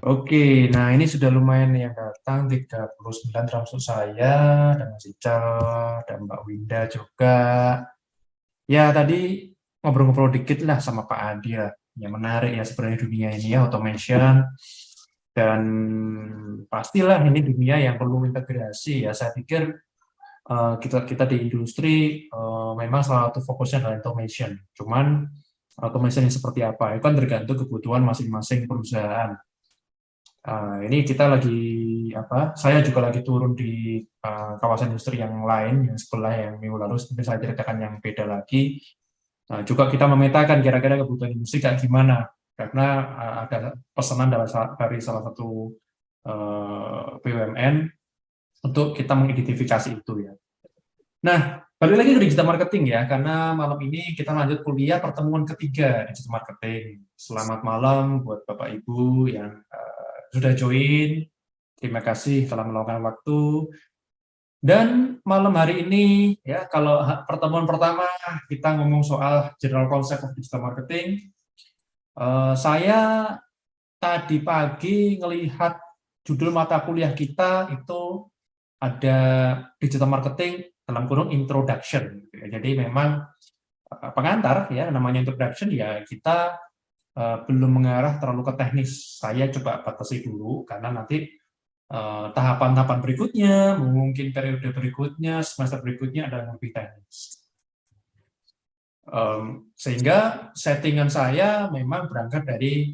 Oke, nah ini sudah lumayan yang datang 39 termasuk saya, dan Mas Ical, dan Mbak Winda juga. Ya tadi ngobrol-ngobrol dikit lah sama Pak Adi lah. Yang menarik ya sebenarnya dunia ini ya, automation. Dan pastilah ini dunia yang perlu integrasi ya. Saya pikir kita kita di industri memang salah satu fokusnya adalah automation. Cuman automation yang seperti apa? Itu kan tergantung kebutuhan masing-masing perusahaan. Ini kita lagi apa? Saya juga lagi turun di kawasan industri yang lain, yang sebelah yang minggu lalu seperti saya ceritakan yang beda lagi. Nah, juga kita memetakan kira-kira kebutuhan industri kayak gimana, karena ada pesanan dari salah satu BUMN untuk kita mengidentifikasi itu ya. Nah, balik lagi ke digital marketing ya, karena malam ini kita lanjut kuliah pertemuan ketiga digital marketing. Selamat malam buat Bapak Ibu yang sudah join. Terima kasih telah meluangkan waktu. Dan malam hari ini, ya kalau pertemuan pertama kita ngomong soal general concept of digital marketing, saya tadi pagi ngelihat judul mata kuliah kita itu ada digital marketing dalam kurung introduction. Jadi memang pengantar ya, namanya introduction ya kita belum mengarah terlalu ke teknis. Saya coba batasi dulu karena nanti tahapan-tahapan berikutnya, mungkin periode berikutnya, semester berikutnya ada yang lebih teknis. Sehingga settingan saya memang berangkat dari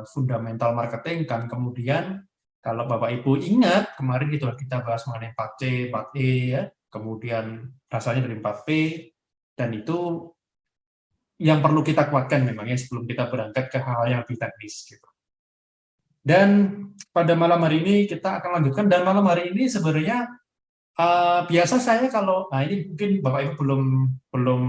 fundamental marketing, kan kemudian kalau Bapak Ibu ingat kemarin kita bahas mengenai 4C, 4E ya, kemudian rasanya dari 4P, dan itu yang perlu kita kuatkan memangnya sebelum kita berangkat ke hal yang lebih teknis gitu. Dan pada malam hari ini kita akan lanjutkan, dan malam hari ini sebenarnya biasa saya kalau, nah ini mungkin Bapak Ibu belum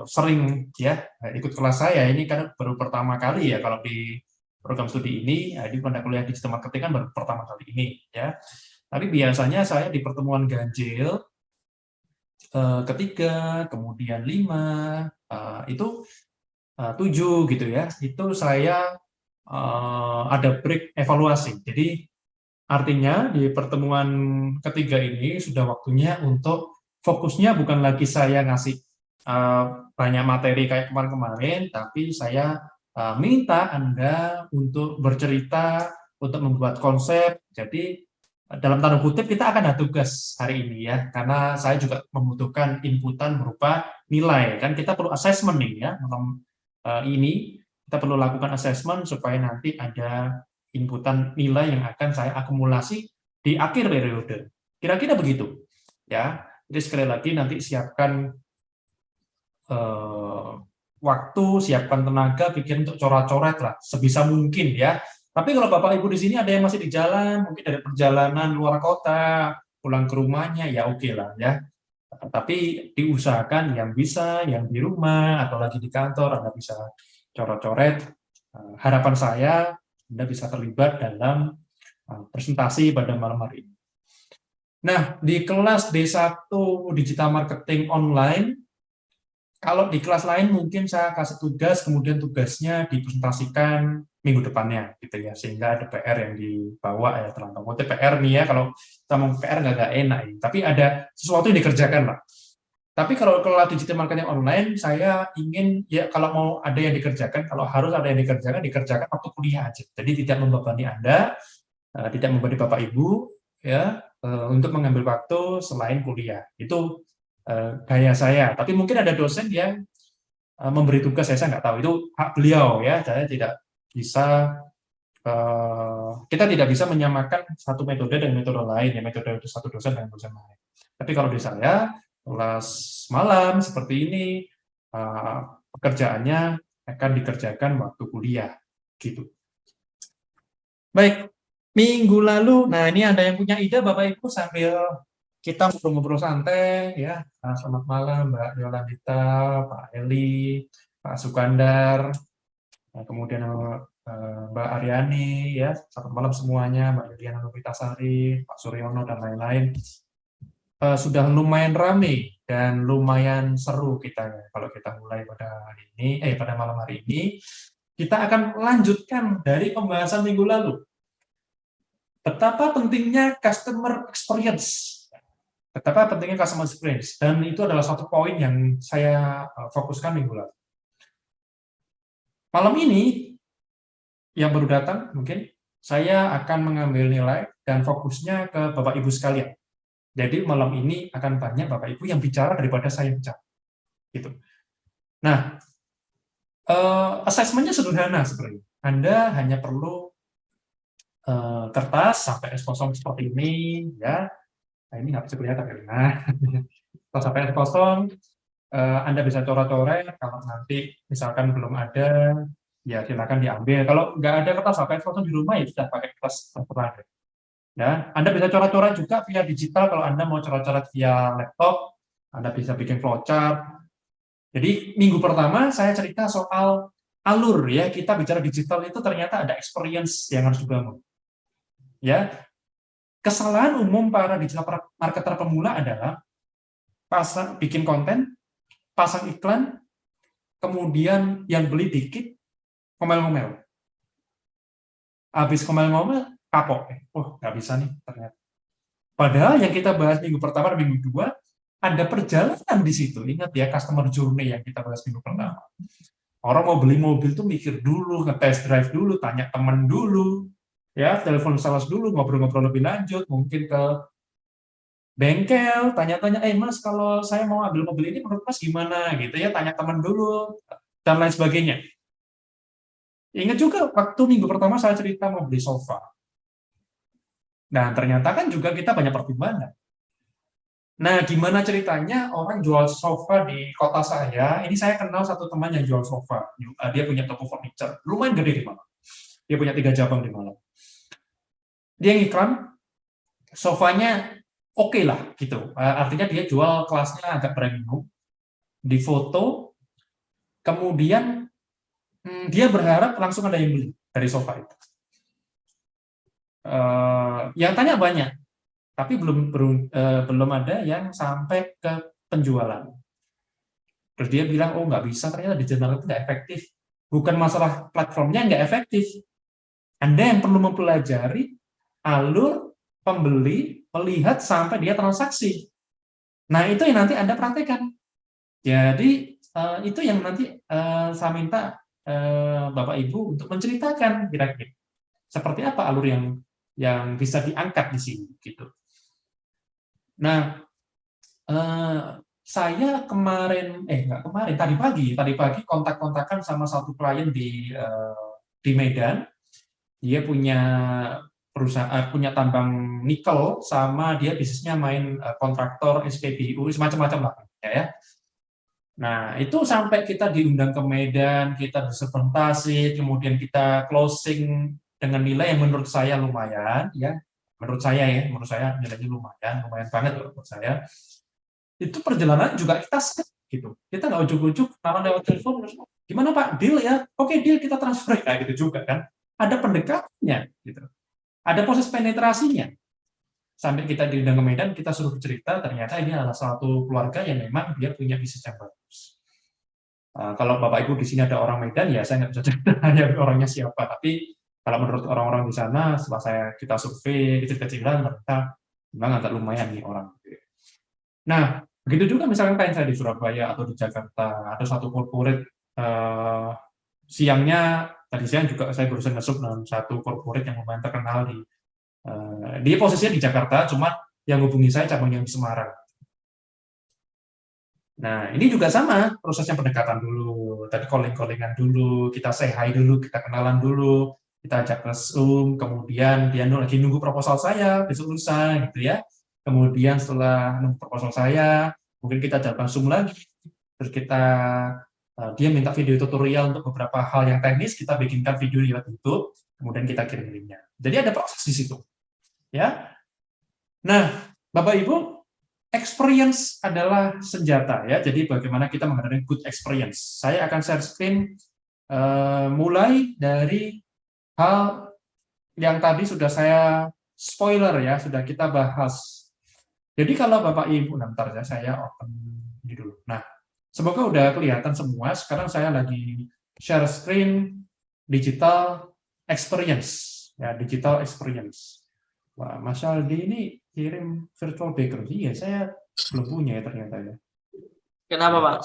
sering ya ikut kelas saya, ini kan baru pertama kali ya kalau di program studi ini, di pada kuliah digital marketing kan baru pertama kali ini ya. Tapi biasanya saya di pertemuan ganjil ketiga, kemudian 5, itu 7 gitu ya, itu saya ada break evaluasi. Jadi artinya di pertemuan ketiga ini sudah waktunya untuk fokusnya bukan lagi saya ngasih banyak materi kayak kemarin-kemarin, tapi saya minta Anda untuk bercerita, untuk membuat konsep. Jadi dalam tanda kutip kita akan ada tugas hari ini ya, karena saya juga membutuhkan inputan berupa nilai. Kan kita perlu assessment nih ya, malam ini kita perlu lakukan assessment supaya nanti ada inputan nilai yang akan saya akumulasi di akhir periode. Kira-kira begitu. Ya. Jadi sekali lagi nanti siapkan waktu, siapkan tenaga, bikin untuk coret-coret lah sebisa mungkin ya. Tapi kalau Bapak Ibu di sini ada yang masih di jalan, mungkin dari perjalanan luar kota, pulang ke rumahnya ya oke lah ya. Tapi diusahakan yang bisa, yang di rumah atau lagi di kantor Anda bisa coret-coret. Harapan saya Anda bisa terlibat dalam presentasi pada malam hari ini. Nah, di kelas D1 Digital Marketing Online, kalau di kelas lain mungkin saya kasih tugas, kemudian tugasnya dipresentasikan minggu depannya, gitu ya, sehingga ada PR yang dibawa ya, teman-teman. PR nih ya, kalau kita mau PR nggak enak ya, tapi ada sesuatu yang dikerjakan lah. Tapi kalau kelas digital marketing online, saya ingin ya kalau mau ada yang dikerjakan, kalau harus ada yang dikerjakan, dikerjakan waktu kuliah aja. Jadi tidak membebani Anda, tidak membebani Bapak Ibu, ya untuk mengambil waktu selain kuliah. Itu gaya saya. Tapi mungkin ada dosen yang memberi tugas, saya nggak tahu. Itu hak beliau ya. Saya tidak bisa, kita tidak bisa menyamakan satu metode dengan metode lain, ya metode satu dosen dengan dosen lain. Tapi kalau di saya kelas malam seperti ini, pekerjaannya akan dikerjakan waktu kuliah, gitu. Baik, minggu lalu, nah ini ada yang punya ide Bapak Ibu sambil kita ngobrol-ngobrol santai ya. Selamat malam Mbak Yolandita, Pak Eli, Pak Sukandar, kemudian Mbak Aryani ya. Selamat malam semuanya, Mbak Liliana Novitasari, Pak Suryono dan lain-lain. Sudah lumayan ramai dan lumayan seru kita kalau kita mulai pada hari ini, pada malam hari ini. Kita akan lanjutkan dari pembahasan minggu lalu. Betapa pentingnya customer experience. Betapa pentingnya customer experience. Dan itu adalah satu poin yang saya fokuskan minggu lalu. Malam ini, yang baru datang, mungkin saya akan mengambil nilai dan fokusnya ke Bapak Ibu sekalian. Jadi malam ini akan banyak Bapak Ibu yang bicara daripada saya bicara. Gitu. Nah, asesmennya sederhana sebenarnya. Anda hanya perlu kertas sampai S0 seperti ini, ya. Nah, ini nggak bisa kelihatan ya. Nah, kalau sampai S0, Anda bisa coret-coret. Kalau nanti misalkan belum ada, ya silakan diambil. Kalau nggak ada kertas sampai S0 di rumah, ya sudah pakai kertas terang. Ya, Anda bisa coret-coret juga via digital. Kalau Anda mau coret-coret via laptop, Anda bisa bikin flowchart. Jadi minggu pertama saya cerita soal alur, ya. Kita bicara digital itu ternyata ada experience yang harus dibangun. Ya, kesalahan umum para digital marketer pemula adalah bikin konten, pasang iklan, kemudian yang beli dikit, ngomel-ngomel. Habis ngomel-ngomel, kapok. Oh, nggak bisa nih ternyata. Padahal yang kita bahas minggu pertama dan minggu kedua, ada perjalanan di situ. Ingat ya, customer journey yang kita bahas minggu pertama. Orang mau beli mobil tuh mikir dulu, nge-test drive dulu, tanya teman dulu, ya, telepon sales dulu, ngobrol-ngobrol lebih lanjut, mungkin ke bengkel, tanya-tanya, Mas, kalau saya mau ambil mobil ini menurut Mas gimana? Gitu ya, tanya teman dulu, dan lain sebagainya. Ingat juga waktu minggu pertama saya cerita mau beli sofa. Nah, ternyata kan juga kita banyak pertimbangan. Nah, gimana ceritanya orang jual sofa di kota saya? Ini saya kenal satu teman yang jual sofa. Dia punya toko furniture, lumayan gede di Malang. Dia punya 3 cabang di Malang. Dia ngiklan, sofanya oke lah, gitu. Artinya dia jual kelasnya agak premium, di foto, kemudian dia berharap langsung ada yang beli dari sofa itu. Yang tanya banyak, tapi belum ada yang sampai ke penjualan. Terus dia bilang, oh nggak bisa, ternyata digital itu nggak efektif. Bukan masalah platformnya nggak efektif. Anda yang perlu mempelajari alur pembeli, melihat sampai dia transaksi. Nah, itu yang nanti Anda praktekkan. Jadi, itu yang nanti saya minta Bapak Ibu untuk menceritakan kira-kira seperti apa alur yang bisa diangkat di sini, gitu. Nah, saya tadi pagi kontak-kontakan sama satu klien di Medan. Dia punya perusahaan, punya tambang nikel, sama dia bisnisnya main kontraktor, SPBU, semacam-macam lah, ya. Nah, itu sampai kita diundang ke Medan, kita disertasi, kemudian kita closing dengan nilai yang menurut saya lumayan, ya. Menurut saya nilainya lumayan banget loh menurut saya. Itu perjalanan juga kita set gitu. Kita nggak ujuk-ujuk nama lewat telepon, gimana Pak, deal ya? Oke, deal, kita transfer ya, gitu juga kan. Ada pendekatannya gitu. Ada proses penetrasinya. Sampai kita diundang ke Medan, kita suruh cerita, ternyata ini adalah satu keluarga yang memang dia punya bisnis yang bagus. Kalau Bapak Ibu di sini ada orang Medan, ya saya nggak bisa cerita orangnya siapa, tapi kalau menurut orang-orang di sana, setelah kita survei kecil-kecilan, ternyata memang agak lumayan nih orang. Nah, begitu juga misalkan kayak saya di Surabaya atau di Jakarta, ada satu corporate, siangnya, tadi siang juga saya berusaha masuk dalam satu corporate yang lumayan terkenal dia posisinya di Jakarta, cuma yang hubungi saya cabang yang di Semarang. Nah, ini juga sama, prosesnya pendekatan dulu, tadi calling-callingan dulu, kita say hi dulu, kita kenalan dulu, kita ajak ke Zoom, kemudian dia lagi nunggu proposal saya, besok lusa, gitu ya. Kemudian setelah nunggu proposal saya, mungkin kita jadwal Zoom lagi, terus dia minta video tutorial untuk beberapa hal yang teknis, kita bikinkan video di YouTube, kemudian kita kirim linknya. Jadi ada proses di situ. Ya. Nah, Bapak Ibu, experience adalah senjata ya. Jadi bagaimana kita mengadakan good experience. Saya akan share screen mulai dari hal yang tadi sudah saya spoiler ya, sudah kita bahas. Jadi kalau Bapak Ibu, bentar ya, saya open ini dulu. Nah, semoga udah kelihatan semua. Sekarang saya lagi share screen digital experience. Ya, digital experience. Wah, Mas Aldi ini kirim virtual background. Iya, saya belum punya ya ternyata ya. Kenapa, Pak?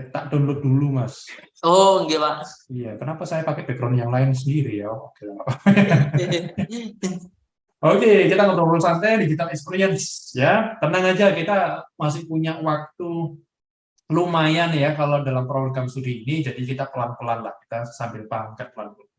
Tak download dulu, Mas. Oh, enggak, Pak. Iya, kenapa saya pakai background yang lain sendiri ya? Oke. Oke, kita ngobrol santai digital experience ya. Tenang aja, kita masih punya waktu lumayan ya kalau dalam program studi ini. Jadi kita pelan-pelan lah, kita sambil pangkat pelan-pelan.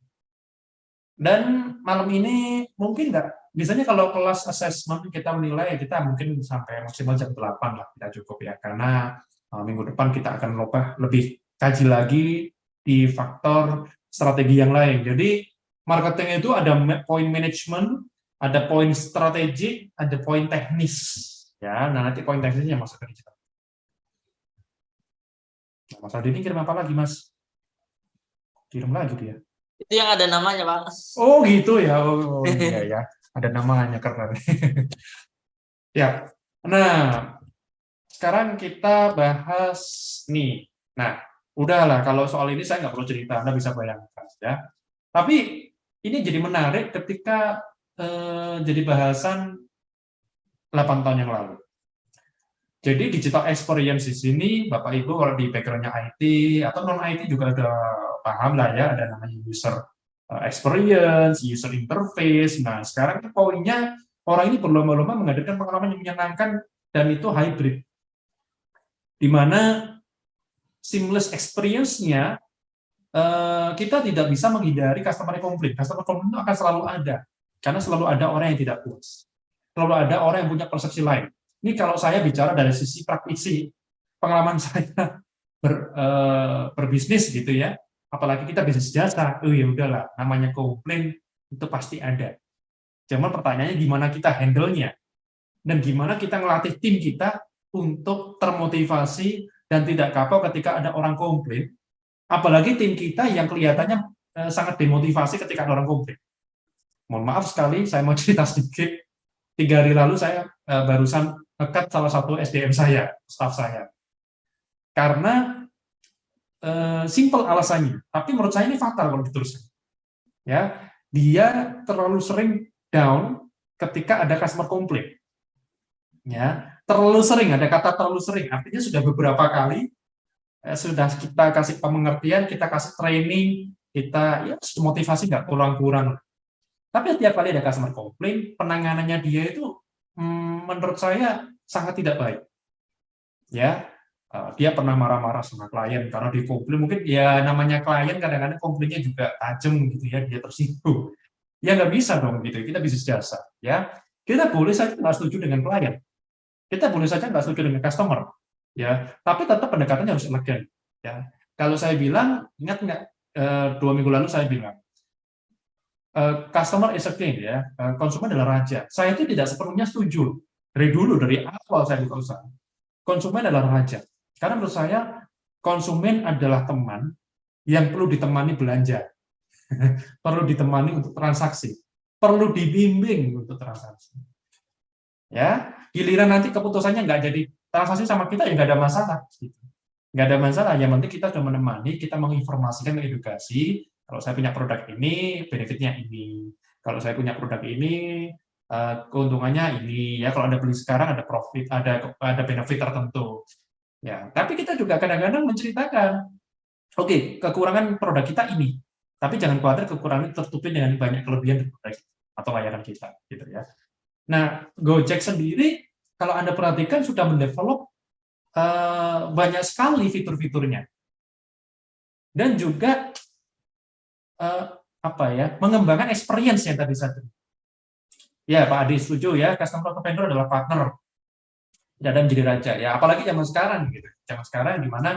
Dan malam ini mungkin nggak, biasanya kalau kelas assessment kita menilai, kita mungkin sampai maksimal jam 8 lah, kita cukup ya. Karena minggu depan kita akan lebih kaji lagi di faktor strategi yang lain. Jadi marketing itu ada poin management, ada poin strategi, ada poin teknis. Ya, nah nanti poin teknisnya masuk ke digital. Nah, Mas Aldi ini kirim apa lagi, Mas? Kirim lagi dia. Itu yang ada namanya, Pak. Oh gitu ya, oh iya ya, ada namanya keren. Ya, nah sekarang kita bahas nih. Nah, udahlah kalau soal ini saya nggak perlu cerita, Anda bisa bayangkan ya. Tapi ini jadi menarik ketika jadi bahasan 8 tahun yang lalu. Jadi digital experience di sini, Bapak Ibu kalau di background-nya IT atau non IT juga udah paham lah ya, ada namanya user experience, user interface. Nah, sekarang poinnya orang ini berlomba-lomba menghadirkan pengalaman yang menyenangkan dan itu hybrid. Di mana seamless experience-nya kita tidak bisa menghindari customer complaint. Customer complaint itu akan selalu ada, karena selalu ada orang yang tidak puas. Selalu ada orang yang punya persepsi lain. Ini kalau saya bicara dari sisi praktisi, pengalaman saya berbisnis gitu ya, apalagi kita bisnis jasa, ya udahlah, namanya komplain itu pasti ada. Cuman pertanyaannya gimana kita handle-nya, dan gimana kita ngelatih tim kita untuk termotivasi dan tidak kapok ketika ada orang komplain, apalagi tim kita yang kelihatannya sangat demotivasi ketika ada orang komplain. Mohon maaf sekali, saya mau cerita sedikit. 3 hari lalu saya barusan nge-cut salah satu SDM saya, staff saya. Karena simple alasannya, tapi menurut saya ini fatal kalau diteruskan. Ya, dia terlalu sering down ketika ada customer komplain. Ya, terlalu sering, ada kata terlalu sering, artinya sudah beberapa kali sudah kita kasih pengertian, kita kasih training, kita ya motivasi nggak kurang-kurang. Tapi setiap kali ada customer komplain, penanganannya dia itu menurut saya sangat tidak baik. Ya, dia pernah marah-marah sama klien karena dia komplain, mungkin ya namanya klien kadang-kadang komplainnya juga tajam gitu ya, dia tersinggung. Ya nggak bisa dong gitu, kita bisnis jasa. Ya, kita boleh saja nggak setuju dengan klien, kita boleh saja nggak setuju dengan customer, ya, tapi tetap pendekatannya harus elegan. Ya, kalau saya bilang, ingat nggak 2 minggu lalu saya bilang, customer is a king, ya, konsumen adalah raja. Saya itu tidak sepenuhnya setuju dari dulu, dari awal saya buka usaha. Konsumen adalah raja, karena menurut saya konsumen adalah teman yang perlu ditemani belanja, perlu ditemani untuk transaksi, perlu dibimbing untuk transaksi. Ya, giliran nanti keputusannya nggak jadi transaksi sama kita ya nggak ada masalah, nggak ada masalah. Yang penting kita sudah menemani, kita menginformasikan, mengedukasi. Kalau saya punya produk ini, benefitnya ini. Kalau saya punya produk ini, keuntungannya ini. Ya, kalau Anda beli sekarang ada profit, ada benefit tertentu. Ya, tapi kita juga kadang-kadang menceritakan, oke, kekurangan produk kita ini, tapi jangan khawatir kekurangan tertutupi dengan banyak kelebihan dari produk atau layanan kita, gitu ya. Nah, Gojek sendiri, kalau Anda perhatikan sudah mendevelop banyak sekali fitur-fiturnya, dan juga mengembangkan experience yang tadi saya. Ya, Pak Adi setuju ya, customer vendor adalah partner dan menjadi raja ya, apalagi zaman sekarang gitu. Zaman sekarang di mana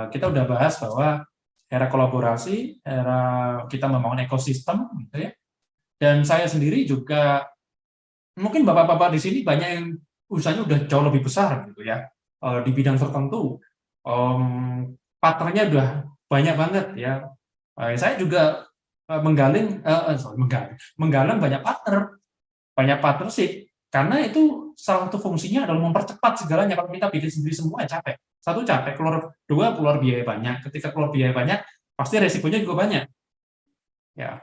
kita udah bahas bahwa era kolaborasi, era kita membangun ekosistem gitu ya. Dan saya sendiri juga, mungkin bapak-bapak di sini banyak yang usahanya udah jauh lebih besar gitu ya, di bidang tertentu. Partnernya udah banyak banget ya. Saya juga menggalang banyak partner, banyak partnership, karena itu salah satu fungsinya adalah mempercepat segalanya. Kalau kita bikin sendiri semua ya capek. Satu capek, keluar biaya banyak. Ketika keluar biaya banyak, pasti resikonya juga banyak. Ya,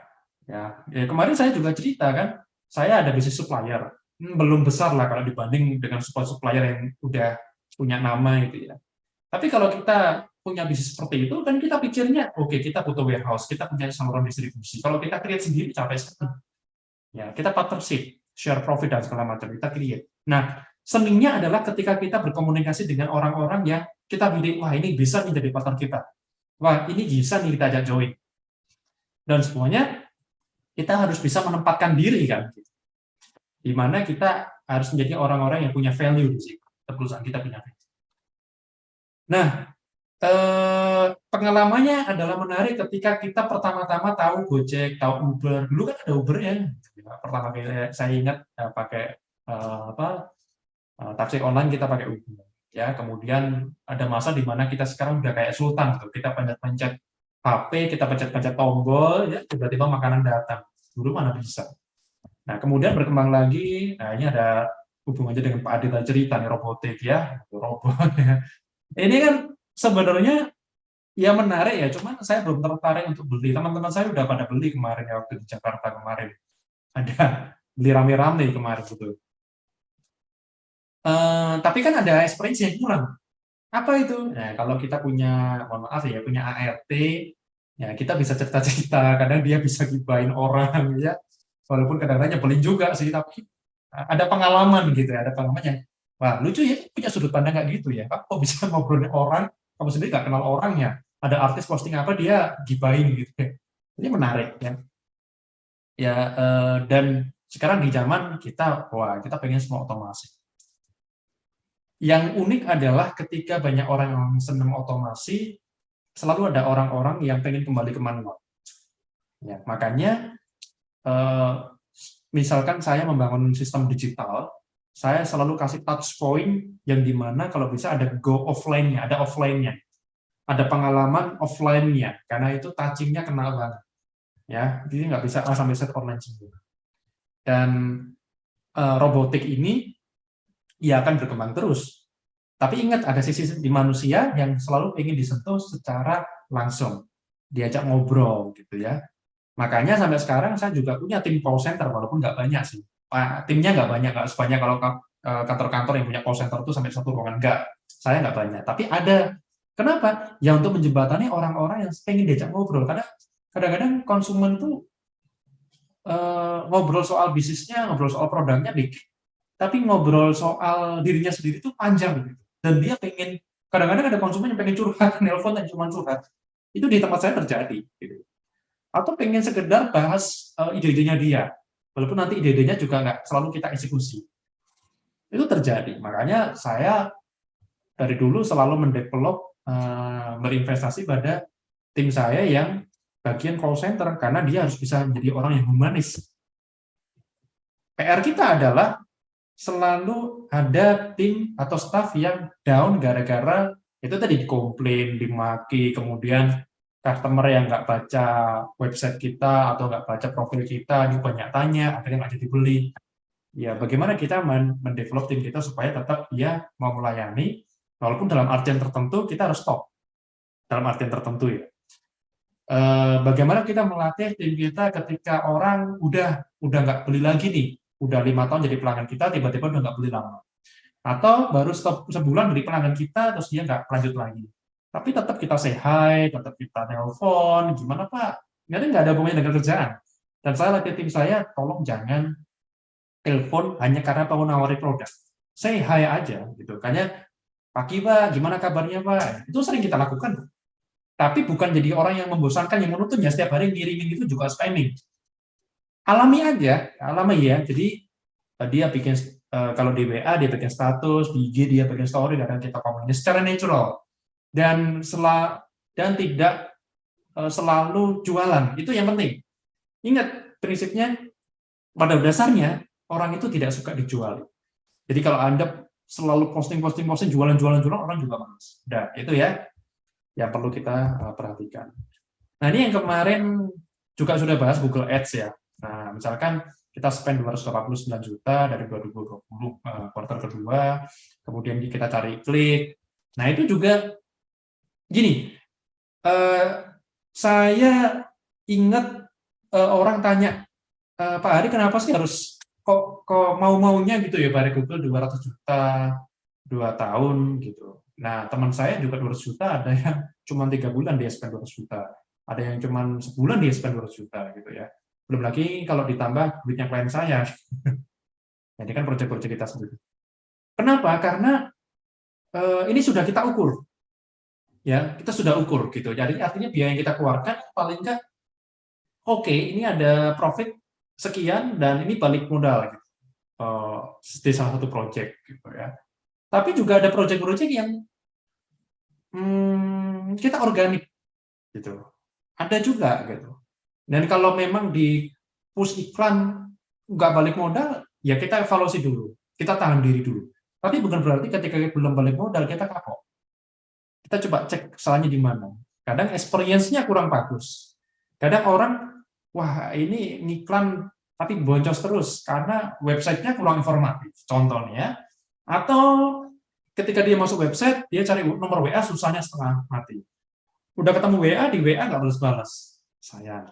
kemarin saya juga cerita kan, saya ada bisnis supplier, belum besar lah kalau dibanding dengan supplier yang udah punya nama itu ya. Tapi kalau kita punya bisnis seperti itu, kan kita pikirnya, oke, kita butuh warehouse, kita punya saluran distribusi. Kalau kita create sendiri, capek sekali. Ya, kita partnership, share profit dan segala macam, kita create. Nah, seninya adalah ketika kita berkomunikasi dengan orang-orang yang kita bilang, wah ini bisa nih jadi partner kita. Wah, ini bisa nih kita ajak join. Dan semuanya kita harus bisa menempatkan diri kan. Di mana kita harus menjadi orang-orang yang punya value di situ. Perusahaan kita punya value. Nah, pengalamannya adalah menarik ketika kita pertama-tama tahu Gojek, tahu Uber. Dulu kan ada Uber ya. Pertama kali saya ingat pakai taksi online kita pakai Uber. Ya, kemudian ada masa di mana kita sekarang udah kayak sultan gitu. Kita pencet-pencet HP, kita pencet-pencet tombol, ya tiba-tiba makanan datang. Dulu mana bisa. Nah, kemudian berkembang lagi. Nah, ini ada hubungannya dengan Pak Adit cerita nih, robotik ya, robot. Ini kan sebenarnya ya menarik ya, cuman saya belum tertarik untuk beli. Teman-teman saya udah pada beli kemarin ya, waktu di Jakarta kemarin. Ada beli rame-rame kemarin gitu. Tapi kan ada experience yang kurang. Apa itu? Nah, kalau kita punya, mohon maaf ya, punya ART, ya kita bisa cerita-cerita, kadang dia bisa gibahin orang ya. Walaupun kadang-kadang nyebelin juga sih, tapi ada pengalaman gitu ya, ada pengalamannya. Wah, lucu ya, punya sudut pandang kayak gitu ya. Kok bisa ngobrolin orang, kamu sendiri nggak kenal orangnya. Ada artis posting apa, dia gibahin gitu ya. Ini menarik ya. Ya, dan sekarang di zaman kita, wah, kita pengen semua otomasi. Yang unik adalah ketika banyak orang yang senang otomasi, selalu ada orang-orang yang pengen kembali ke manual. Ya, makanya misalkan saya membangun sistem digital, saya selalu kasih touch point yang dimana kalau bisa ada go offline-nya, ada offline-nya, ada pengalaman offline-nya, karena itu touching-nya kenal banget. Ya, jadi nggak bisa sampai set online semua. Dan robotik ini ya akan berkembang terus. Tapi ingat, ada sisi di manusia yang selalu ingin disentuh secara langsung, diajak ngobrol gitu ya. Makanya sampai sekarang saya juga punya tim call center, walaupun nggak banyak sih. Timnya nggak banyak, nggak sebanyak kalau kantor-kantor yang punya call center itu sampai satu ruangan. Nggak, saya nggak banyak. Tapi ada. Kenapa? Ya untuk menjembatani orang-orang yang pengen diajak ngobrol. Karena kadang-kadang konsumen tuh ngobrol soal bisnisnya, ngobrol soal produknya dikit. Tapi ngobrol soal dirinya sendiri itu panjang gitu. Dan dia pengen, kadang-kadang ada konsumen yang pengen curhat, nelpon dan cuma curhat. Itu di tempat saya terjadi gitu. Atau pengen sekedar bahas ide-idenya dia, walaupun nanti ide-idenya juga nggak selalu kita eksekusi. Itu terjadi. Makanya saya dari dulu selalu mendevelop, berinvestasi pada tim saya yang bagian call center, karena dia harus bisa menjadi orang yang humanis. PR kita adalah selalu ada tim atau staff yang down gara-gara itu tadi dikomplain, dimaki, kemudian customer yang nggak baca website kita atau nggak baca profil kita, ini banyak tanya, akhirnya nggak jadi beli. Ya, bagaimana kita mendevelop tim kita supaya tetap dia mau melayani, walaupun dalam artian tertentu kita harus stop, dalam artian tertentu ya. Bagaimana kita melatih tim kita ketika orang udah nggak beli lagi nih, udah 5 tahun jadi pelanggan kita, tiba-tiba udah nggak beli lama. Atau baru stop sebulan beli pelanggan kita, terus dia nggak lanjut lagi. Tapi tetap kita say hi, tetap kita telepon, gimana Pak? Nggak ada hubungannya dengan kerjaan. Dan saya latih tim saya, tolong jangan telepon hanya karena mau nawari produk. Say hi aja, gitu. Kayaknya, pagi Pak, gimana kabarnya Pak? Itu sering kita lakukan. Tapi bukan jadi orang yang membosankan, yang menuntut ya setiap hari ngirimin itu juga spamming. Alami aja, alami ya. Jadi dia bikin kalau di WA dia bikin status, di IG dia bikin story, dan kita komunikasi secara natural dan tidak selalu jualan. Itu yang penting. Ingat prinsipnya, pada dasarnya orang itu tidak suka dijual. Jadi kalau Anda selalu posting jualan, orang juga malas. Udah, itu ya yang perlu kita perhatikan. Nah, ini yang kemarin juga sudah bahas Google Ads ya. Nah, misalkan kita spend 289 juta dari 2020 kuartal kedua, kemudian kita cari klik. Nah, itu juga gini, saya ingat orang tanya, Pak Hari kenapa sih harus kok mau-maunya gitu ya Pak Google 200 juta 2 tahun gitu. Nah, teman saya juga 200 juta, ada yang cuma 3 bulan dia spend 200 juta. Ada yang cuma sebulan dia spend 200 juta gitu ya. Belum lagi kalau ditambah duitnya klien saya. Jadi kan proyek-proyek kita sendiri. Kenapa? Karena ini sudah kita ukur. Ya, kita sudah ukur gitu. Jadi artinya biaya yang kita keluarkan paling nggak oke, ini ada profit sekian dan ini balik modal gitu. Di salah satu proyek gitu ya. Tapi juga ada proyek-proyek yang kita organik gitu. Ada juga gitu. Dan kalau memang di push iklan nggak balik modal, ya kita evaluasi dulu. Kita tahan diri dulu. Tapi bukan berarti ketika belum balik modal kita kapok. Kita coba cek salahnya di mana. Kadang experience-nya kurang bagus. Kadang orang, wah ini ngiklan tapi boncos terus karena websitenya kurang informatif. Contohnya, atau ketika dia masuk website, dia cari nomor WA susahnya setengah mati. Udah ketemu WA, di WA nggak balas-balas. Sayang.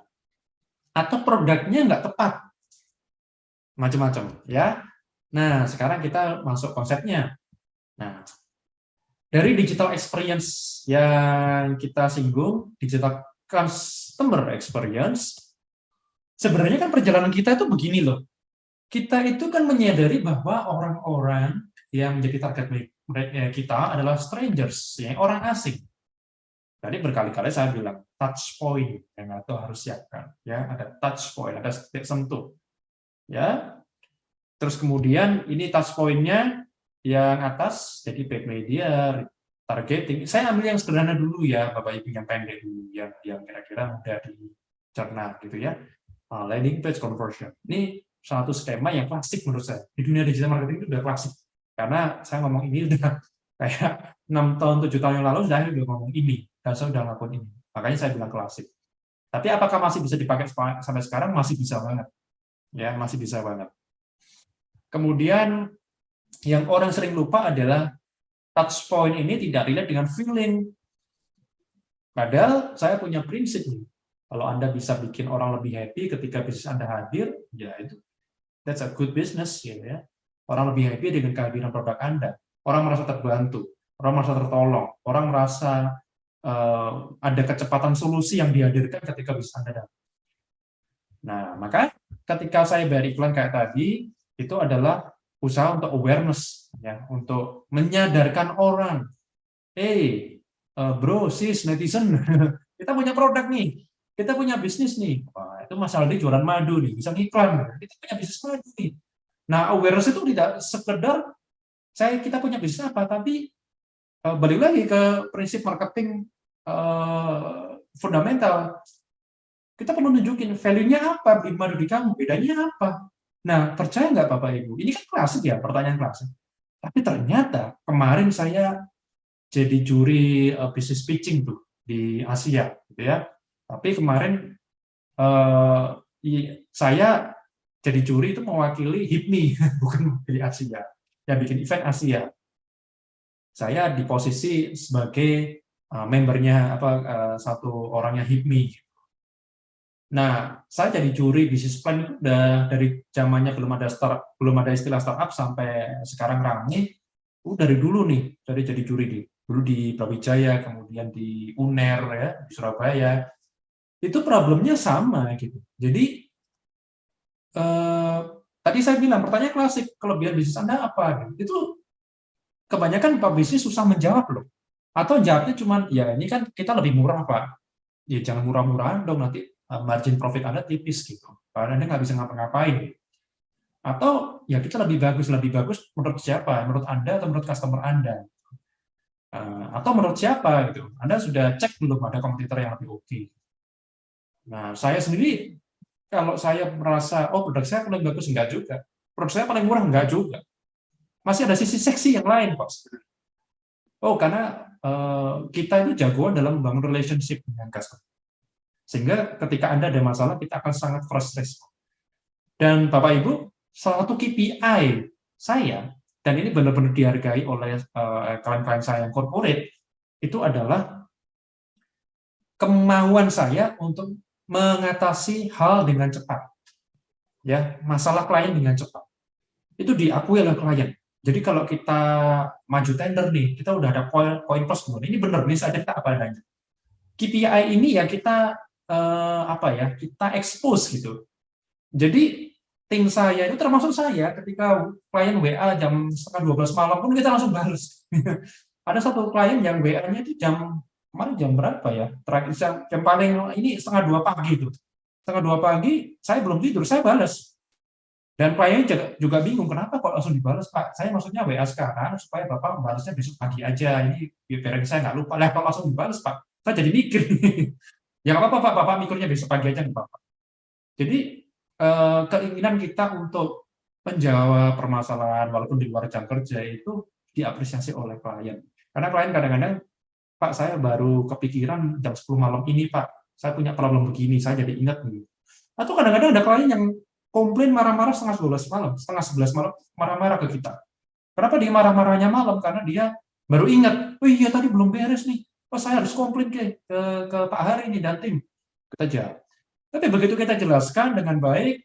Atau produknya nggak tepat. Macam-macam. Ya. Nah, sekarang kita masuk konsepnya. Nah, dari digital experience yang kita singgung, digital customer experience, sebenarnya kan perjalanan kita itu begini loh. Kita itu kan menyadari bahwa orang-orang yang menjadi target kita adalah strangers, yang orang asing. Tadi berkali-kali saya bilang touch point yang itu harus siapkan, ya ada touch point, ada titik sentuh, ya. Terus kemudian ini touch point-nya yang atas, jadi paid media, targeting. Saya ambil yang sederhana dulu ya, Bapak Ibu, yang pendek dulu, yang kira-kira mudah dicerna gitu ya. Landing page conversion. Ini satu skema yang klasik menurut saya. Di dunia digital marketing itu udah klasik. Karena saya ngomong ini udah kayak 6 tahun, 7 tahun yang lalu saya udah ngomong ini. Dan saya udah ngelakuin ini. Makanya saya bilang klasik. Tapi apakah masih bisa dipakai sampai sekarang? Masih bisa banget. Ya, masih bisa banget. Kemudian yang orang sering lupa adalah touch point ini tidak relate dengan feeling. Padahal saya punya prinsip nih. Kalau Anda bisa bikin orang lebih happy ketika bisnis Anda hadir, ya itu that's a good business gitu ya. Orang lebih happy dengan kehadiran produk Anda. Orang merasa terbantu, orang merasa tertolong, orang merasa ada kecepatan solusi yang dihadirkan ketika bisnis Anda datang. Nah, maka ketika saya bayar iklan kayak tadi, itu adalah usaha untuk awareness, ya, untuk menyadarkan orang, bro, sis, netizen, kita punya produk nih, kita punya bisnis nih. Wah, itu Mas Aldi jualan madu nih, bisa ngiklan, kita punya bisnis madu nih. Nah, awareness itu tidak sekedar kita punya bisnis apa, tapi balik lagi ke prinsip marketing fundamental. Kita perlu nunjukin value-nya apa, beli madu di kamu, bedanya apa. Nah, percaya nggak Bapak Ibu? Ini kan klasik ya, pertanyaan klasik. Tapi ternyata kemarin saya jadi juri business pitching tuh di Asia, gitu ya. Tapi kemarin saya jadi juri itu mewakili HIPMI, bukan mewakili Asia, yang bikin event Asia. Saya di posisi sebagai membernya satu orangnya HIPMI. Nah, saya jadi juri bisnis plan itu udah dari zamannya belum ada istilah startup sampai sekarang rame. Dari dulu nih, jadi juri dulu di Brawijaya, kemudian di UNER ya, di Surabaya. Itu problemnya sama gitu. Jadi tadi saya bilang pertanyaan klasik, kelebihan bisnis Anda apa? Itu kebanyakan Pak bisnis susah menjawab loh. Atau jawabnya cuma ya ini kan kita lebih murah Pak. Ya jangan murah-murahan dong, nanti margin profit Anda tipis gitu. Karena Anda nggak bisa ngapa-ngapain. Atau ya kita lebih bagus menurut siapa? Menurut Anda atau menurut customer Anda? Atau menurut siapa gitu? Anda sudah cek belum ada kompetitor yang lebih oke? Nah, saya sendiri kalau saya merasa produk saya paling bagus, enggak juga. Produk saya paling murah, enggak juga. Masih ada sisi seksi yang lain kok. Karena kita itu jagoan dalam membangun relationship dengan customer. Sehingga ketika Anda ada masalah, kita akan sangat fast respon. Dan Bapak Ibu, salah satu KPI saya, dan ini benar-benar dihargai oleh klien-klien saya yang corporate, itu adalah kemauan saya untuk mengatasi hal dengan cepat. ya masalah klien dengan cepat. Itu diakui oleh klien. Jadi kalau kita maju tender nih, kita udah ada poin plus dulu. Ini benar nih saja kita apa adanya. KPI ini ya kita kita expose gitu. Jadi tim saya itu termasuk saya ketika klien WA jam setengah 12 malam pun kita langsung balas. Ada satu klien yang WA-nya itu kemarin jam berapa ya? Terakhir jam paling ini setengah 2 pagi itu. Setengah 2 pagi saya belum tidur, saya balas. Dan klien juga bingung, kenapa kok langsung dibalas, Pak? Saya maksudnya WA sekarang supaya Bapak membalasnya besok pagi aja. Ini biar saya nggak lupa. Lah kok langsung dibalas, Pak? Saya jadi mikir. Ya nggak apa-apa, Pak. Bapak mikirnya besok pagi aja nggak apa-apa. Jadi keinginan kita untuk menjawab permasalahan walaupun di luar jam kerja itu diapresiasi oleh klien. Karena klien kadang-kadang, Pak saya baru kepikiran jam 10 malam ini Pak, saya punya problem begini, saya jadi ingat nih. Atau kadang-kadang ada klien yang komplain marah-marah setengah 11 malam, setengah 11 malam marah-marah ke kita. Kenapa dia marah-marahnya malam? Karena dia baru ingat, oh iya tadi belum beres nih, oh saya harus komplain ke Pak Hari ini dan tim. Kita jawab. Tapi begitu kita jelaskan dengan baik,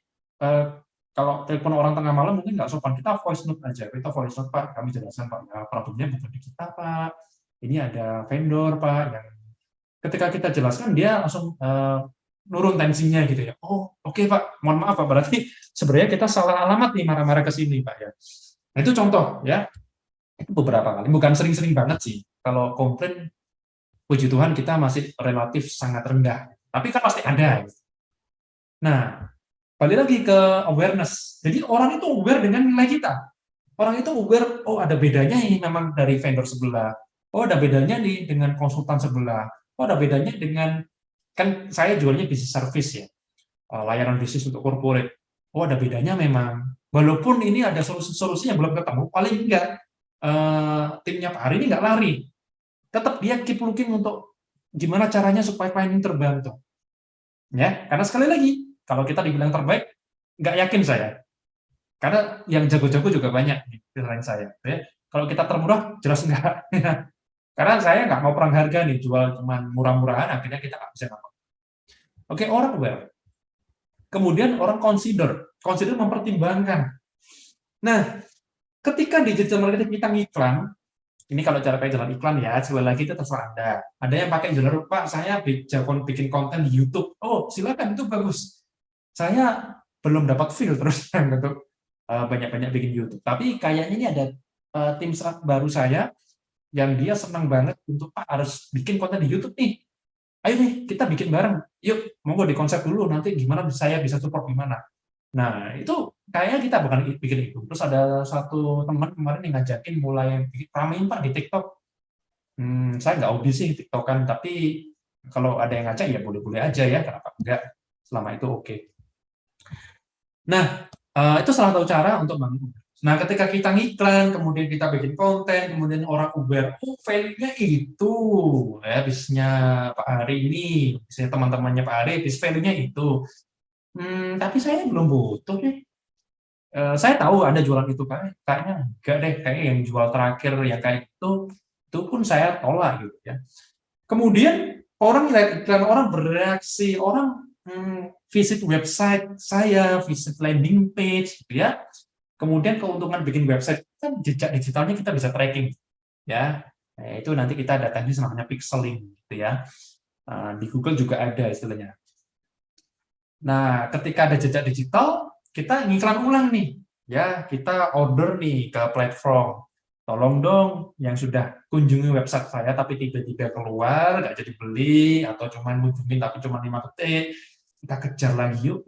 kalau telepon orang tengah malam mungkin nggak sopan, kita voice note aja. Kita voice note, Pak, kami jelaskan, Pak, ya, problemnya bukan di kita, Pak. Ini ada vendor, Pak, yang ketika kita jelaskan, dia langsung nurun tensinya gitu ya. Oh, oke, Pak, mohon maaf, Pak, berarti sebenarnya kita salah alamat nih marah-marah ke sini, Pak, ya. Nah, itu contoh, ya. Itu beberapa kali, bukan sering-sering banget sih. Kalau komplain, puji Tuhan kita masih relatif sangat rendah. Tapi kan pasti ada. Nah, balik lagi ke awareness. Jadi orang itu aware dengan nilai kita. Orang itu aware, oh ada bedanya ini memang dari vendor sebelah. Oh ada bedanya nih dengan konsultan sebelah. Oh ada bedanya dengan, kan saya jualnya bisnis service ya, layanan bisnis untuk corporate. Oh ada bedanya memang. Walaupun ini ada solusi-solusi yang belum ketemu, paling enggak timnya Pak Hari ini nggak lari. Tetap dia keep looking untuk gimana caranya supaya klien ini terbantu. Ya, karena sekali lagi, kalau kita dibilang terbaik, nggak yakin saya. Karena yang jago-jago juga banyak di selain saya. Ya. Kalau kita termurah, jelas enggak. Karena saya nggak mau perang harga nih, jual cuma murah-murahan, akhirnya kita nggak bisa ngapa. Oke, orang aware. Kemudian orang consider mempertimbangkan. Nah, ketika di digital marketing kita ngiklan, ini kalau cara pakai jalan iklan ya, sekali lagi itu terserah Anda. Ada yang pakai jalur, Pak, saya bikin konten di YouTube. Oh, silakan, itu bagus. Saya belum dapat feel terus untuk banyak-banyak bikin YouTube. Tapi kayaknya ini ada tim baru saya yang dia senang banget untuk, Pak, harus bikin konten di YouTube nih. Ayo nih, kita bikin bareng. Yuk, monggo di konsep dulu, nanti gimana saya bisa support gimana. Nah, itu kayaknya kita bukan bikin itu. Terus ada satu teman kemarin yang ngajakin mulai ramein, Pak, di TikTok. Saya nggak audisi TikTokan, tapi kalau ada yang ngajak ya boleh-boleh aja ya, kenapa enggak, selama itu oke. Nah, itu salah satu cara untuk bangun. Nah, ketika kita ngiklan, kemudian kita bikin konten, kemudian orang aware, oh value-nya itu, ya bisnisnya Pak Hari ini, bisnisnya teman-temannya Pak Hari, bisnis value-nya itu. Tapi saya belum butuh deh. Saya tahu Anda jualan itu, Pak. Kayaknya enggak deh, kayaknya yang jual terakhir yang kayak itu pun saya tolak gitu ya. Kemudian orang lihat iklan, orang bereaksi, orang visit website saya, visit landing page, gitu ya. Kemudian keuntungan bikin website kan jejak digitalnya kita bisa tracking, ya. Nah, itu nanti kita datanya namanya pixeling, gitu ya. Di Google juga ada istilahnya. Nah, ketika ada jejak digital, kita ngiklan ulang nih, ya. Kita order nih ke platform. Tolong dong yang sudah kunjungi website saya tapi tiba-tiba keluar, nggak jadi beli, atau cuma kunjungin tapi cuma 5 detik, kita kejar lagi yuk.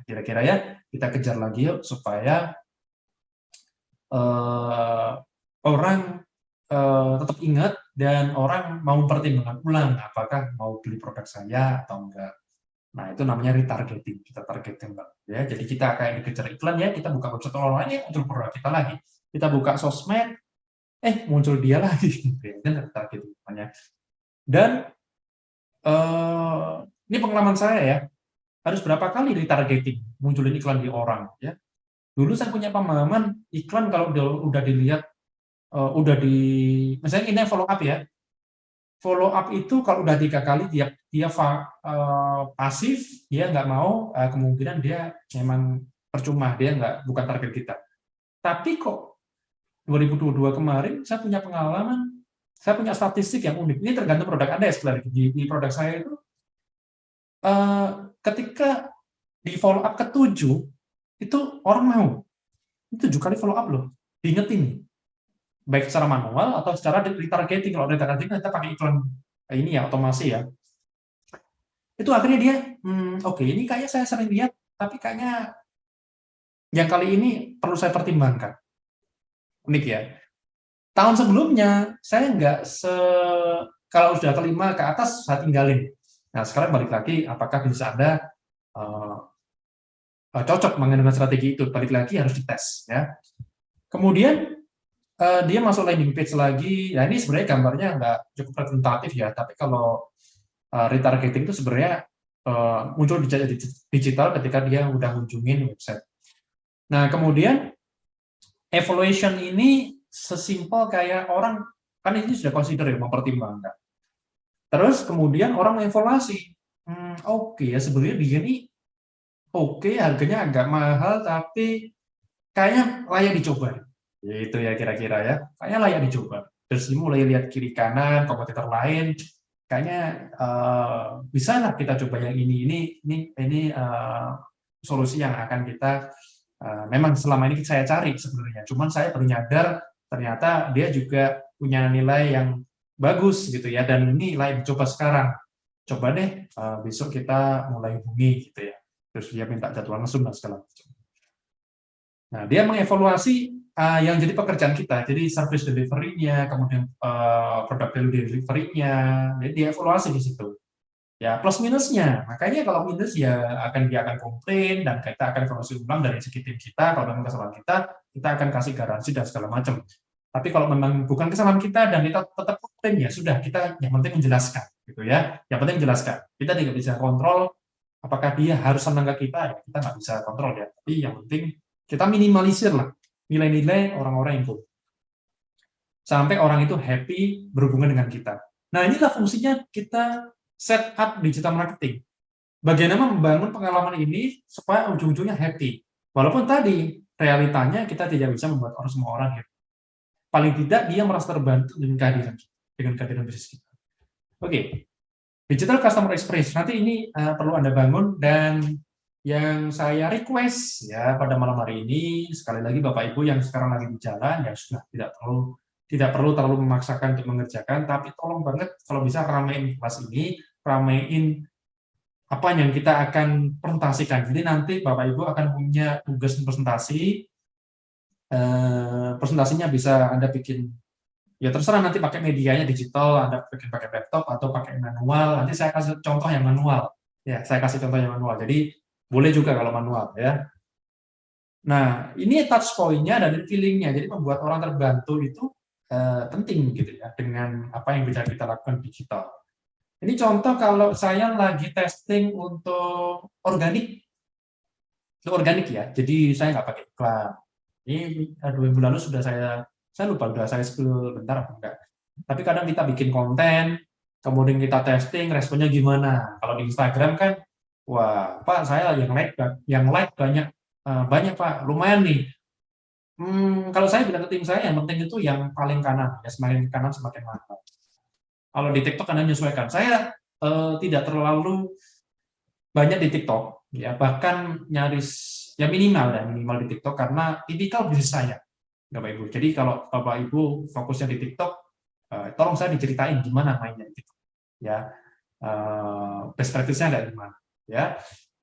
Kira-kira ya, kita kejar lagi yuk supaya orang tetap ingat dan orang mau pertimbangkan ulang apakah mau beli produk saya atau enggak. Nah, itu namanya retargeting. Kita targeting, Mbak. Ya, jadi kita kayak dikejar iklan ya, kita buka website orang lain ya, muncul produk kita lagi. Kita buka sosmed, muncul dia lagi. Itu retargeting namanya. Dan ini pengalaman saya ya, harus berapa kali retargeting, munculin iklan di orang ya. Dulu saya punya pemahaman iklan kalau udah dilihat, misalnya ini follow up ya. Follow up itu kalau udah 3 kali dia pasif, dia nggak mau, kemungkinan dia memang percuma, dia bukan target kita. Tapi kok 2022 kemarin saya punya pengalaman, saya punya statistik yang unik. Ini tergantung produk Anda ya sebenarnya. Di produk saya itu ketika di follow up ke-7 itu orang mau. Itu 7 kali follow up loh. Diingetin. Baik secara manual atau secara retargeting. Kalau retargeting kita pakai iklan ini ya, otomasi ya. Itu akhirnya dia, oke, ini kayaknya saya sering lihat, tapi kayaknya yang kali ini perlu saya pertimbangkan. Unik ya. Tahun sebelumnya, saya kalau sudah kelima ke atas, saya tinggalin. Nah, sekarang balik lagi, apakah bisa Anda cocok dengan strategi itu? Balik lagi harus dites. Ya. Kemudian, dia masuk landing page lagi. Nah, ini sebenarnya gambarnya nggak cukup representatif ya, tapi kalau retargeting itu sebenarnya muncul di digital ketika dia udah ngunjungin website. Nah, kemudian evaluation ini sesimpel kayak orang, kan ini sudah consider ya, mempertimbangkan. Terus kemudian orang mengevaluasi, oke ya sebenarnya dia ini oke, harganya agak mahal, tapi kayaknya layak dicoba. Itu ya kira-kira ya, kayaknya layak dicoba. Terus mulai lihat kiri kanan, kompetitor lain, kayaknya bisa lah kita coba yang ini solusi yang akan kita memang selama ini saya cari sebenarnya. Cuman saya baru nyadar ternyata dia juga punya nilai yang bagus gitu ya, dan ini layak dicoba sekarang. Coba deh besok kita mulai hubungi gitu ya. Terus dia minta jadwal langsung dan segala macam. Nah, dia mengevaluasi yang jadi pekerjaan kita, jadi service delivery-nya, kemudian product value delivery-nya, jadi dievaluasi di situ. Ya, plus minusnya. Makanya kalau minus ya dia akan komplain dan kita akan evaluasi ulang dari segi tim kita. Kalau memang kesalahan kita akan kasih garansi dan segala macam. Tapi kalau memang bukan kesalahan kita dan kita tetap komplain, ya sudah, kita yang penting menjelaskan gitu ya. Yang penting menjelaskan. Kita tidak bisa kontrol apakah dia harus senang ke kita, ya kita nggak bisa kontrol ya. Tapi yang penting kita minimalisir lah nilai-nilai orang-orang yang buruk. Sampai orang itu happy berhubungan dengan kita. Nah, inilah fungsinya kita set up digital marketing. Bagaimana membangun pengalaman ini supaya ujung-ujungnya happy. Walaupun tadi realitanya kita tidak bisa membuat semua orang happy. Paling tidak dia merasa terbantu dengan kehadiran bisnis kita. Oke. Digital customer experience. Nanti ini perlu Anda bangun, dan yang saya request ya pada malam hari ini, sekali lagi Bapak Ibu yang sekarang lagi di jalan, ya sudah, tidak perlu terlalu memaksakan untuk mengerjakan, tapi tolong banget kalau bisa ramein kelas ini, ramein apa yang kita akan presentasikan. Jadi nanti Bapak Ibu akan punya tugas presentasi. Presentasinya bisa Anda bikin, ya terserah nanti pakai medianya digital, Anda bikin pakai laptop atau pakai manual. Nanti saya kasih contoh yang manual. Ya, saya kasih contoh yang manual. Jadi boleh juga kalau manual ya. Nah, ini touch point-nya dan feeling-nya. Jadi membuat orang terbantu itu penting gitu ya, dengan apa yang bisa kita lakukan digital. Ini contoh kalau saya lagi testing untuk organik. Itu organik ya. Jadi saya nggak pakai iklan. Ini 2 minggu lalu sudah saya lupa sudah saya spill bentar apa enggak. Tapi kadang kita bikin konten, kemudian kita testing, responnya gimana. Kalau di Instagram kan, wah, Pak, saya yang like banyak Pak, lumayan nih. Kalau saya bilang ke tim saya, yang penting itu yang paling kanan, ya semakin kanan semakin mahal. Kalau di TikTok Anda menyesuaikan. Saya tidak terlalu banyak di TikTok, ya bahkan nyaris ya minimal di TikTok karena tipikal bisnis saya, Bapak Ibu. Jadi kalau Bapak Ibu fokusnya di TikTok, tolong saya diceritain gimana mainnya di TikTok, ya best practice-nya ada di mana, ya.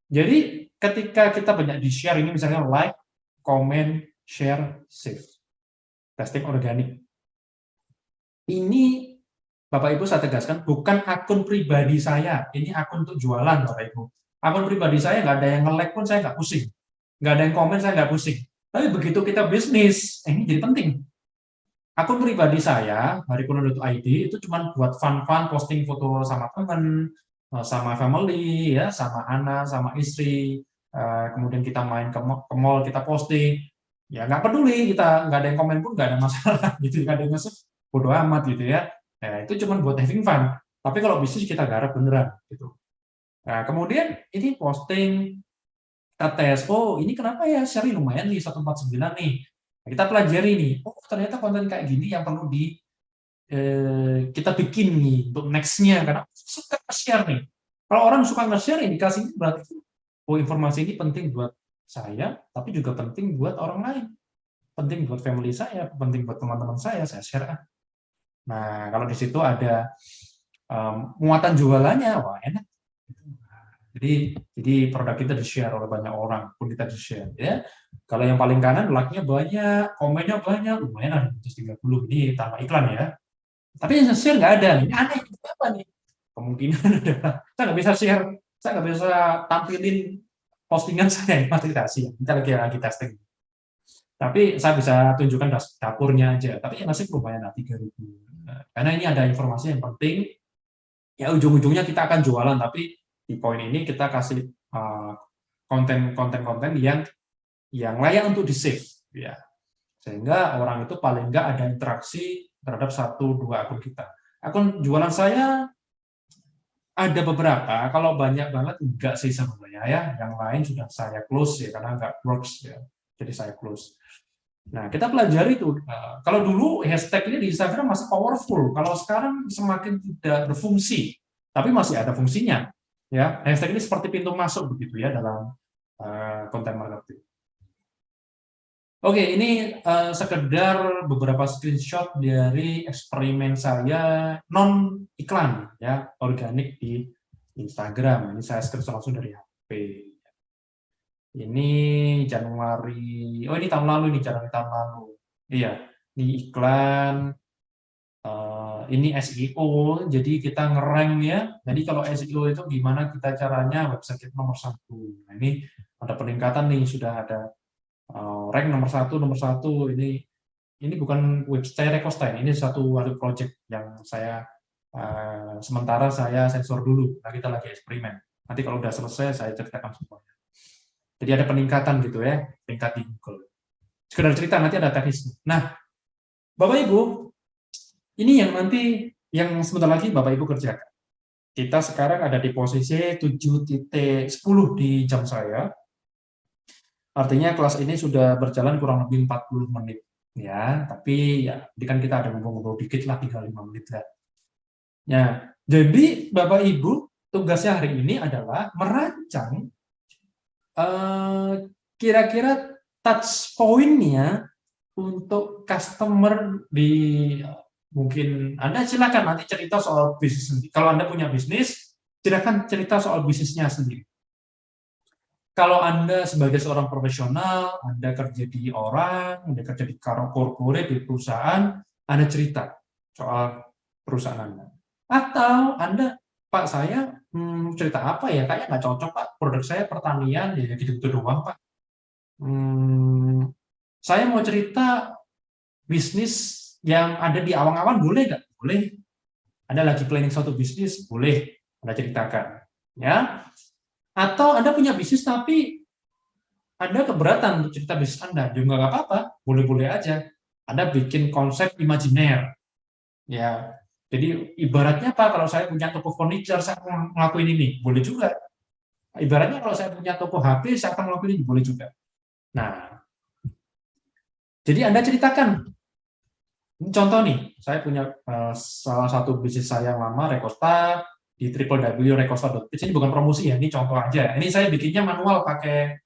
Jadi ketika kita banyak di share ini, misalnya like, comment, share, save, testing organik. Ini Bapak Ibu saya tegaskan bukan akun pribadi saya, ini akun untuk jualan Bapak Ibu. Akun pribadi saya nggak ada yang nge-like pun saya nggak pusing. Nggak ada yang komen, saya nggak pusing. Tapi begitu kita bisnis, ini jadi penting. Akun pribadi saya, harikuno.id, itu cuma buat fun-fun, posting foto sama teman, sama family, ya, sama anak, sama istri. Kemudian kita main ke mall, kita posting. Ya nggak peduli, kita nggak ada yang komen pun nggak ada masalah. Gitu, nggak ada yang nge-save, bodo amat gitu ya. Nah, itu cuma buat having fun. Tapi kalau bisnis kita garap beneran. Gitu. Nah, kemudian ini posting, kita tes, oh ini kenapa ya share lumayan nih 149 nih. Nah, kita pelajari nih, oh ternyata konten kayak gini yang perlu kita bikin nih untuk next-nya, karena suka share nih. Kalau orang suka nge-share, indikasinya berarti oh informasi ini penting buat saya, tapi juga penting buat orang lain. Penting buat family saya, penting buat teman-teman saya share. Nah, kalau di situ ada muatan jualannya, wah enak. Jadi produk kita di-share oleh banyak orang, pun kita di-share. Ya. Kalau yang paling kanan, like-nya banyak, komennya banyak, lumayan ada 130, ini tanpa iklan ya. Tapi yang share nggak ada, ini aneh, apa nih? Kemungkinan adalah, saya nggak bisa share, saya nggak bisa tampilin postingan saya, aplikasi. Kita lagi testing. Tapi saya bisa tunjukkan dapurnya aja. Tapi yang ngasih lumayan 3.000. Karena ini ada informasi yang penting. Ya ujung-ujungnya kita akan jualan, tapi di poin ini kita kasih konten-konten yang layak untuk di-save. Ya. Sehingga orang itu paling nggak ada interaksi terhadap 1-2 akun kita. Akun jualan saya ada beberapa, kalau banyak banget enggak sih sebenarnya ya. Yang lain sudah saya close ya, karena nggak works ya. Jadi saya close. Nah, kita pelajari itu. Kalau dulu hashtag ini di Instagram masih powerful, kalau sekarang semakin tidak berfungsi, tapi masih ada fungsinya. Ya, hashtag ini seperti pintu masuk begitu ya dalam konten marketing. Oke, ini sekedar beberapa screenshot dari eksperimen saya non iklan ya, organik di Instagram. Ini saya screenshot langsung dari HP. Ini Januari, oh ini tahun lalu, ini Januari tahun lalu. Iya, ini iklan, ini SEO, jadi kita ngerank ya. Jadi kalau SEO itu gimana kita caranya website kita nomor 1. Nah, ini ada peningkatan nih, sudah ada rank nomor 1. Ini bukan website Rekostain, ini satu project yang saya sementara saya sensor dulu. Nah, kita lagi eksperimen. Nanti kalau udah selesai saya ceritakan semuanya. Jadi ada peningkatan gitu ya, tingkat di Google. Sekedar cerita, nanti ada teknisnya. Nah, Bapak Ibu, ini yang sebentar lagi Bapak Ibu kerjakan. Kita sekarang ada di posisi 7.10 di jam saya. Artinya kelas ini sudah berjalan kurang lebih 40 menit. Ya, tapi ya, ini kan kita ada ngobrol-ngobrol dikit lah, tinggal 5 menit lah. Ya, jadi Bapak Ibu, tugasnya hari ini adalah merancang kira-kira touch point-nya untuk customer mungkin Anda silakan nanti cerita soal bisnis sendiri. Kalau Anda punya bisnis, silakan cerita soal bisnisnya sendiri. Kalau Anda sebagai seorang profesional, Anda kerja di Anda kerja di corporate, di perusahaan, Anda cerita soal perusahaan Anda. Atau Anda, Pak, saya cerita apa ya? Kayaknya nggak cocok, Pak. Produk saya pertanian, ya gitu-gitu doang, Pak. Saya mau cerita bisnis yang ada di awang-awang, boleh nggak? Boleh. Anda lagi planning suatu bisnis, boleh Anda ceritakan. Ya. Atau Anda punya bisnis tapi Anda keberatan untuk cerita bisnis Anda, juga nggak apa-apa, boleh-boleh aja. Anda bikin konsep imajiner. Ya. Jadi ibaratnya Pak, kalau saya punya toko furniture, saya akan ngelakuin ini, boleh juga. Ibaratnya kalau saya punya toko HP, saya akan ngelakuin ini, boleh juga. Nah, jadi Anda ceritakan. Contoh nih, saya punya salah satu bisnis saya yang lama, Rekosta, di www.rekosta.biz. Ini bukan promosi ya, ini contoh aja. Ini saya bikinnya manual pakai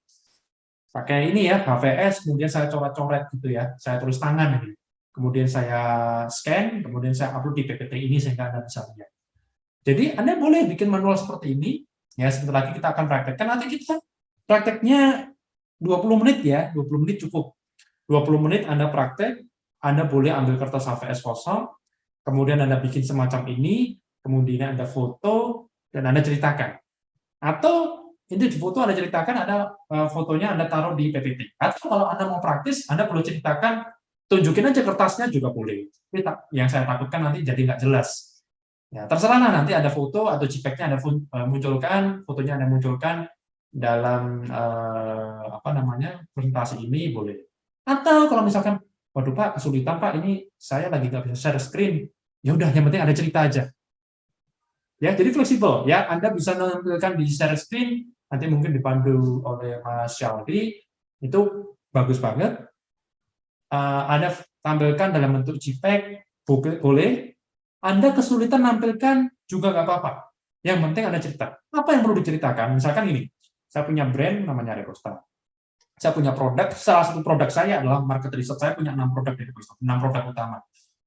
ini ya, HVS, kemudian saya coret-coret gitu ya, saya tulis tangan ini. Kemudian saya scan, kemudian saya upload di PPT ini sehingga Anda bisa lihat. Jadi Anda boleh bikin manual seperti ini, ya sebentar lagi kita akan praktekkan. Nanti kita prakteknya 20 menit ya, 20 menit cukup. 20 menit Anda praktek, Anda boleh ambil kertas HVS kosong, kemudian Anda bikin semacam ini, kemudian Anda foto, dan Anda ceritakan. Atau ini di foto Anda ceritakan, ada fotonya Anda taruh di PPT. Atau kalau Anda mau praktis, Anda perlu ceritakan, tunjukin aja kertasnya juga boleh. Yang saya takutkan nanti jadi nggak jelas. Ya, terserah nanti ada foto atau JPEG-nya Anda munculkan, fotonya Anda munculkan dalam presentasi ini boleh. Atau kalau misalkan, waduh Pak, kesulitan Pak, ini saya lagi nggak bisa share screen. Ya udah, yang penting ada cerita aja. Ya, jadi fleksibel ya. Anda bisa menampilkan di share screen nanti mungkin dipandu oleh Mas Syaldi, itu bagus banget. Anda tampilkan dalam bentuk JPEG, boleh. Anda kesulitan nampilkan juga nggak apa-apa. Yang penting Anda cerita. Apa yang perlu diceritakan? Misalkan ini, saya punya brand namanya Recosta. Saya punya produk, salah satu produk saya adalah market research. Saya punya 6 produk dari Recosta, 6 produk utama.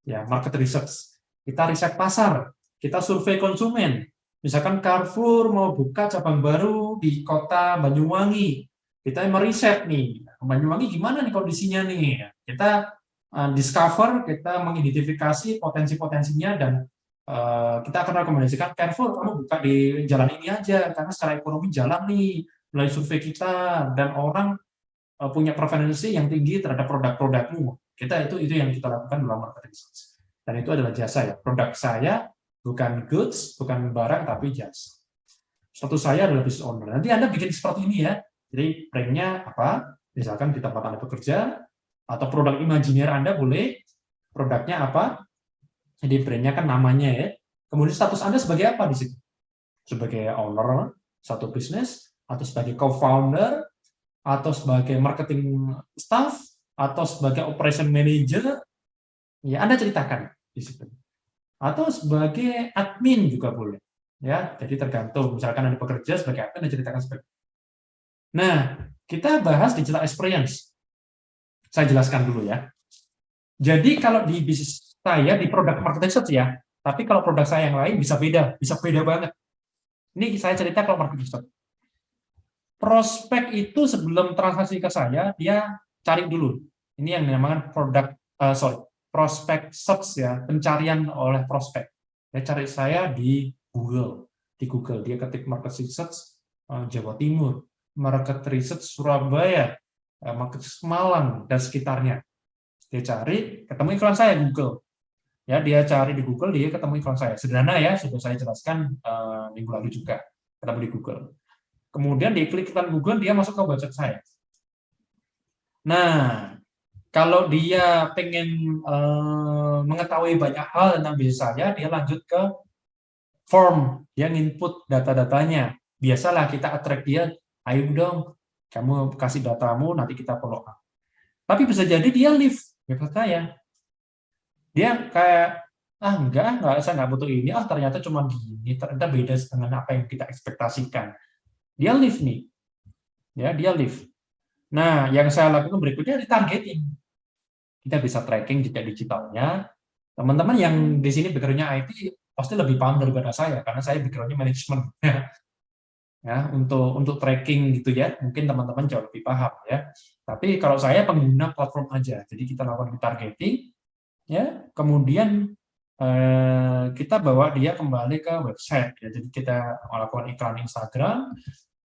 Ya, market research. Kita riset pasar, kita survei konsumen. Misalkan Carrefour mau buka cabang baru di kota Banyuwangi. Kita meriset nih, Banyuwangi gimana nih kondisinya nih. Kita discover, kita mengidentifikasi potensi-potensinya, dan kita akan rekomendasikan Carrefour, kamu buka di jalan ini aja, karena secara ekonomi jalan nih, melalui survei kita, dan orang punya preferensi yang tinggi terhadap produk-produkmu. Itu yang kita lakukan dalam market research. Dan itu adalah jasa ya. Produk saya bukan goods, bukan barang, tapi jasa. Status saya adalah business owner. Nanti Anda bikin seperti ini ya. Jadi brand-nya apa? Misalkan di tempat Anda bekerja, atau produk imajiner Anda boleh. Produknya apa? Jadi brand-nya kan namanya ya. Kemudian status Anda sebagai apa di situ? Sebagai owner satu bisnis, atau sebagai co-founder, atau sebagai marketing staff, atau sebagai operation manager, ya Anda ceritakan di situ. Atau sebagai admin juga boleh. Ya, jadi tergantung. Misalkan Anda bekerja sebagai admin, Anda ceritakan sebagai. Nah, kita bahas digital experience. Saya jelaskan dulu ya. Jadi kalau di bisnis saya, di produk market research ya, tapi kalau produk saya yang lain bisa beda banget. Ini saya cerita kalau market research. Prospek itu sebelum transaksi ke saya, dia cari dulu. Ini yang dinamakan prospek search ya, pencarian oleh prospek. Dia cari saya di Google. Di Google dia ketik market research Jawa Timur, market research Surabaya, market Malang dan sekitarnya. Dia cari, ketemu iklan saya Google. Ya, dia cari di Google, dia ketemu iklan saya. Sederhana ya, sudah saya jelaskan minggu lalu juga. Ketemu di Google. Kemudian dia klik iklan Google, dia masuk ke website saya. Nah, kalau dia pengen mengetahui banyak hal tentang bisnis saya, dia lanjut ke form, dia input data-datanya. Biasalah kita attract dia, ayo dong, kamu kasih datamu, nanti kita follow up. Tapi bisa jadi dia leave website saya. Dia kayak, enggak, saya nggak butuh ini, ternyata cuma gini, ternyata beda dengan apa yang kita ekspektasikan. Dia leave nih. Ya, dia leave. Nah, yang saya lakukan berikutnya retargeting. Kita bisa tracking jejak digitalnya. Teman-teman yang di sini background-nya IT pasti lebih paham daripada saya, karena saya background-nya manajemen. Ya, untuk tracking gitu ya, mungkin teman-teman jauh lebih paham ya. Tapi kalau saya pengguna platform aja, jadi kita lakukan retargeting, ya, kemudian kita bawa dia kembali ke website. Ya, jadi kita melakukan iklan Instagram,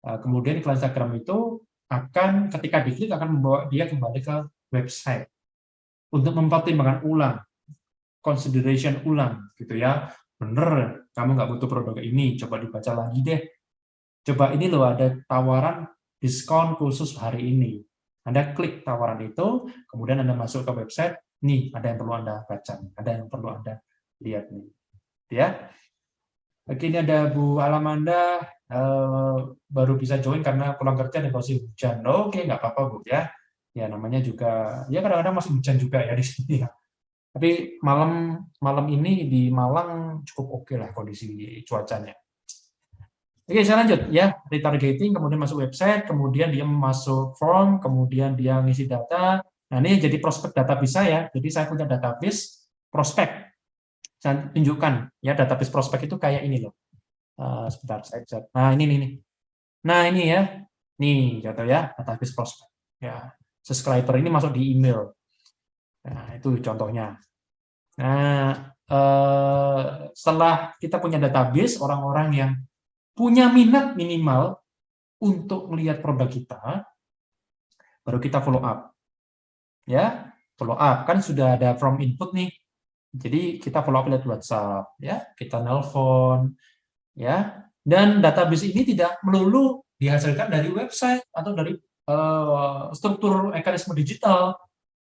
kemudian iklan Instagram itu akan ketika diklik akan membawa dia kembali ke website untuk mempertimbangkan ulang, consideration ulang gitu ya. Bener, kamu nggak butuh produk ini, coba dibaca lagi deh. Coba ini loh ada tawaran diskon khusus hari ini. Anda klik tawaran itu, kemudian Anda masuk ke website, nih ada yang perlu Anda baca, ada yang perlu Anda lihat nih. Ya. Oke, ini ada Bu Alamanda, baru bisa join karena pulang kerja dan masih hujan. Oke, nggak apa-apa Bu ya. Ya namanya juga, ya kadang-kadang masih hujan juga ya di sini ya. Tapi malam ini di Malang cukup oke lah kondisi cuacanya. Oke, saya lanjut ya. Retargeting, kemudian masuk website, kemudian dia masuk form, kemudian dia ngisi data. Nah, ini jadi prospek database saya. Jadi saya punya database prospek. Saya tunjukkan ya, database prospek itu kayak ini loh. Sebentar saya cek. Nah, ini nih. Nah, ini ya. Nih, contoh ya, database prospek. Ya, subscriber ini masuk di email. Nah, itu contohnya. Nah, setelah kita punya database orang-orang yang punya minat minimal untuk melihat produk kita, baru kita follow up. Ya, follow up kan sudah ada from input nih. Jadi kita follow up lewat WhatsApp, ya, kita nelpon, ya. Dan database ini tidak melulu dihasilkan dari website atau dari struktur mekanisme digital.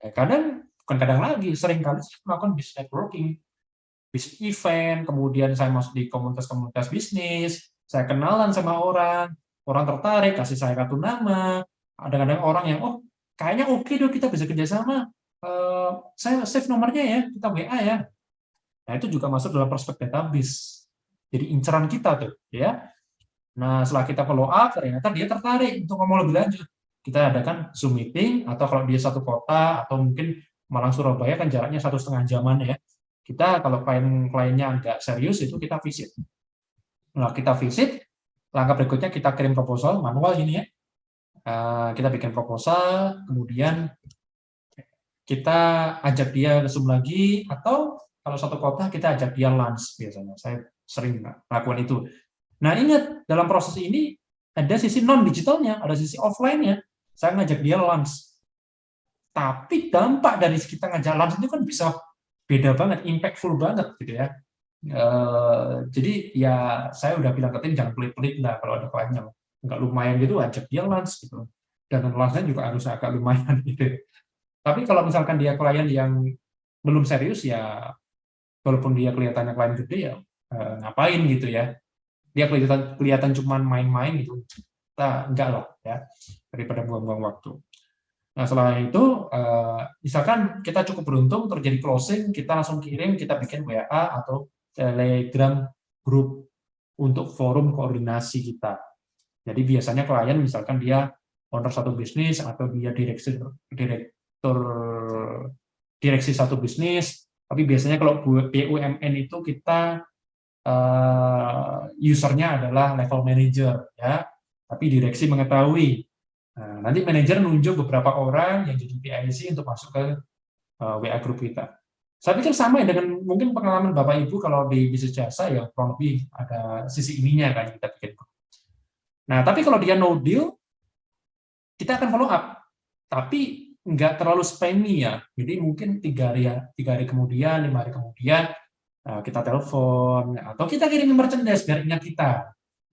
Bukan kadang lagi, seringkali saya melakukan business networking, bisnis event, kemudian saya masuk di komunitas-komunitas bisnis, saya kenalan sama orang, orang tertarik, kasih saya kartu nama. Kadang-kadang orang yang, oh kayaknya oke dong kita bisa kerjasama. Saya save nomornya ya, kita WA ya. Nah itu juga masuk dalam prospek database. Jadi inceran kita tuh, ya. Nah setelah kita follow up, ternyata dia tertarik untuk ngomong lebih lanjut. Kita adakan Zoom meeting, atau kalau dia satu kota, atau mungkin Malang Surabaya kan jaraknya 1,5 jaman ya. Kita kalau kliennya agak serius itu kita visit. Nah kita visit, langkah berikutnya kita kirim proposal manual ini ya. Kita bikin proposal, kemudian kita ajak dia ke Zoom lagi, atau kalau satu kota kita ajak dia lunch biasanya. Saya sering lakukan itu. Nah ingat, dalam proses ini ada sisi non-digitalnya, ada sisi offline-nya. Saya ngajak dia lunch. Tapi dampak dari kita ngajak lunch itu kan bisa beda banget, impactful banget gitu ya. Jadi ya saya udah bilang ke tim jangan pelit-pelit lah kalau ada klien yang nggak lumayan gitu, ajak dia lunch gitu. Dan lunch-nya juga harus agak lumayan gitu. Tapi kalau misalkan dia klien yang belum serius ya, walaupun dia kelihatannya klien gede ya ngapain gitu ya. Dia kelihatan cuma main-main gitu. Kita enggak lah ya, daripada buang-buang waktu. Nah setelah itu, misalkan kita cukup beruntung terjadi closing, kita langsung kirim, kita bikin WA atau Telegram group untuk forum koordinasi kita. Jadi biasanya klien misalkan dia owner satu bisnis atau dia direksi satu bisnis, tapi biasanya kalau BUMN itu kita usernya adalah level manager ya, tapi direksi mengetahui. Nah, nanti manajer nunjuk beberapa orang yang jadi PIC untuk masuk ke WA group kita. Saya pikir sama ya dengan mungkin pengalaman Bapak Ibu kalau di bisnis jasa ya kurang lebih ada sisi ininya kan kita bikin. Nah, tapi kalau dia no deal, kita akan follow up. Tapi nggak terlalu spammy ya. Jadi mungkin 3 hari kemudian, 5 hari kemudian kita telepon atau kita kirim merchandise biar ingat kita.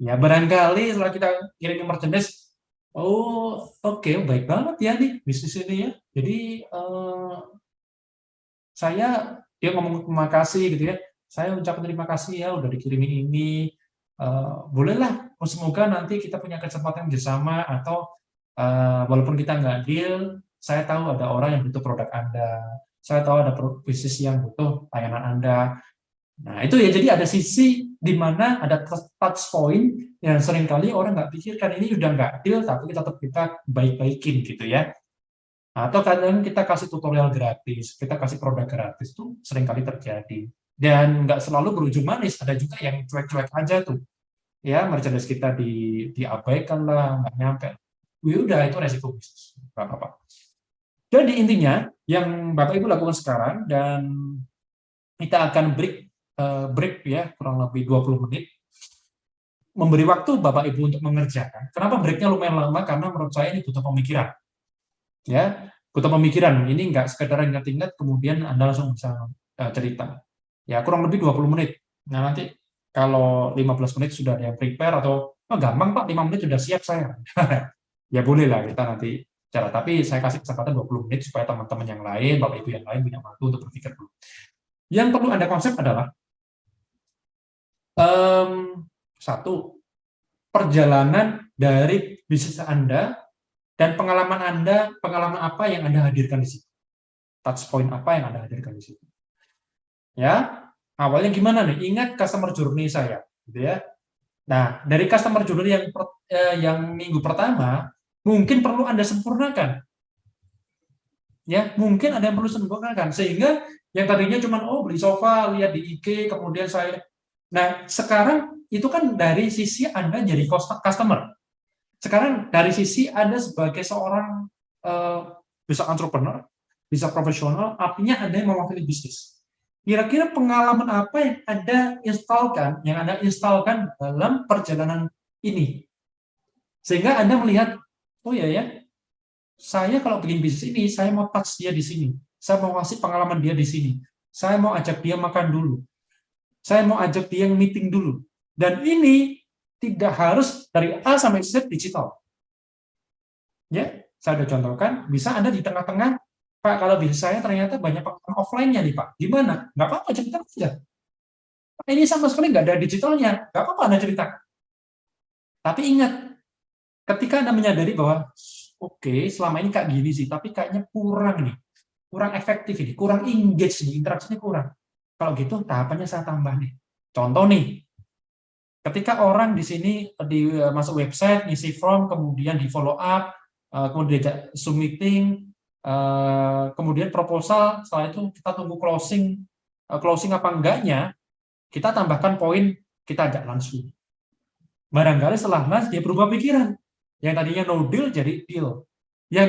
Ya barangkali setelah kita kirim merchandise, oh oke, baik banget ya nih bisnis ini ya. Jadi dia ngomong terima kasih gitu ya. Saya ucapkan terima kasih ya udah dikirimin ini. Bolehlah, semoga nanti kita punya kesempatan bersama atau walaupun kita nggak deal, saya tahu ada orang yang butuh produk Anda. Saya tahu ada bisnis yang butuh layanan Anda. Nah, itu ya, jadi ada sisi di mana ada touch point yang seringkali orang nggak pikirkan, ini udah nggak deal, tapi tetap kita baik-baikin gitu ya. Atau kadang kita kasih tutorial gratis, kita kasih produk gratis, itu seringkali terjadi. Dan nggak selalu berujung manis, ada juga yang cuek-cuek aja tuh. Ya, merchandise kita diabaikan lah, nggak nyampe. Udah, itu resiko bisnis. Nggak apa-apa. Jadi intinya, yang Bapak Ibu lakukan sekarang, dan kita akan break ya kurang lebih 20 menit, memberi waktu Bapak Ibu untuk mengerjakan. Kenapa breaknya lumayan lama? Karena menurut saya ini butuh pemikiran. Ya, butuh pemikiran. Ini nggak sekedar ingat-ingat kemudian Anda langsung bisa cerita. Ya, kurang lebih 20 menit. Nah, nanti kalau 15 menit sudah ada yang prepare atau gampang Pak, 5 menit sudah siap saya. Ya boleh lah kita nanti cara. Tapi saya kasih kesempatan 20 menit supaya teman-teman yang lain, Bapak Ibu yang lain punya waktu untuk berpikir dulu. Yang perlu Anda konsep adalah satu, perjalanan dari bisnis Anda dan pengalaman Anda, pengalaman apa yang Anda hadirkan di situ. Touch point apa yang Anda hadirkan di situ. Ya, awalnya gimana nih? Ingat customer journey saya, gitu ya. Nah, dari customer journey yang minggu pertama, mungkin perlu Anda sempurnakan. Ya, mungkin ada yang perlu sempurnakan sehingga yang tadinya cuma beli sofa, lihat di IG, kemudian saya. Nah, sekarang itu kan dari sisi Anda jadi customer. Sekarang dari sisi Anda sebagai seorang bisa entrepreneur, bisa profesional, artinya Anda yang mewakili bisnis. Kira-kira pengalaman apa yang Anda instalkan dalam perjalanan ini? Sehingga Anda melihat, oh ya, saya kalau bikin bisnis ini, saya mau touch dia di sini. Saya mau kasih pengalaman dia di sini. Saya mau ajak dia makan dulu. Saya mau ajak dia meeting dulu. Dan ini tidak harus dari A sampai Z digital. Ya, saya sudah contohkan, bisa Anda di tengah-tengah, Pak, kalau bisnis saya ternyata banyak pengalaman offline-nya nih Pak. Gimana? Nggak apa-apa, cerita aja. Pak, ini sama sekali nggak ada digitalnya. Nggak apa-apa Anda cerita. Tapi ingat, ketika Anda menyadari bahwa oke, selama ini kayak gini sih, tapi kayaknya kurang nih, kurang efektif ini, kurang engage nih, interaksinya kurang. Kalau gitu tahapannya saya tambah nih. Contoh nih, ketika orang di sini masuk website, ngisi form, kemudian di follow up, kemudian diajak Zoom meeting, kemudian proposal, setelah itu kita tunggu closing apa enggaknya, kita tambahkan poin, kita ajak langsung. Barangkali setelah lunch dia berubah pikiran. Yang tadinya no deal jadi deal. Yang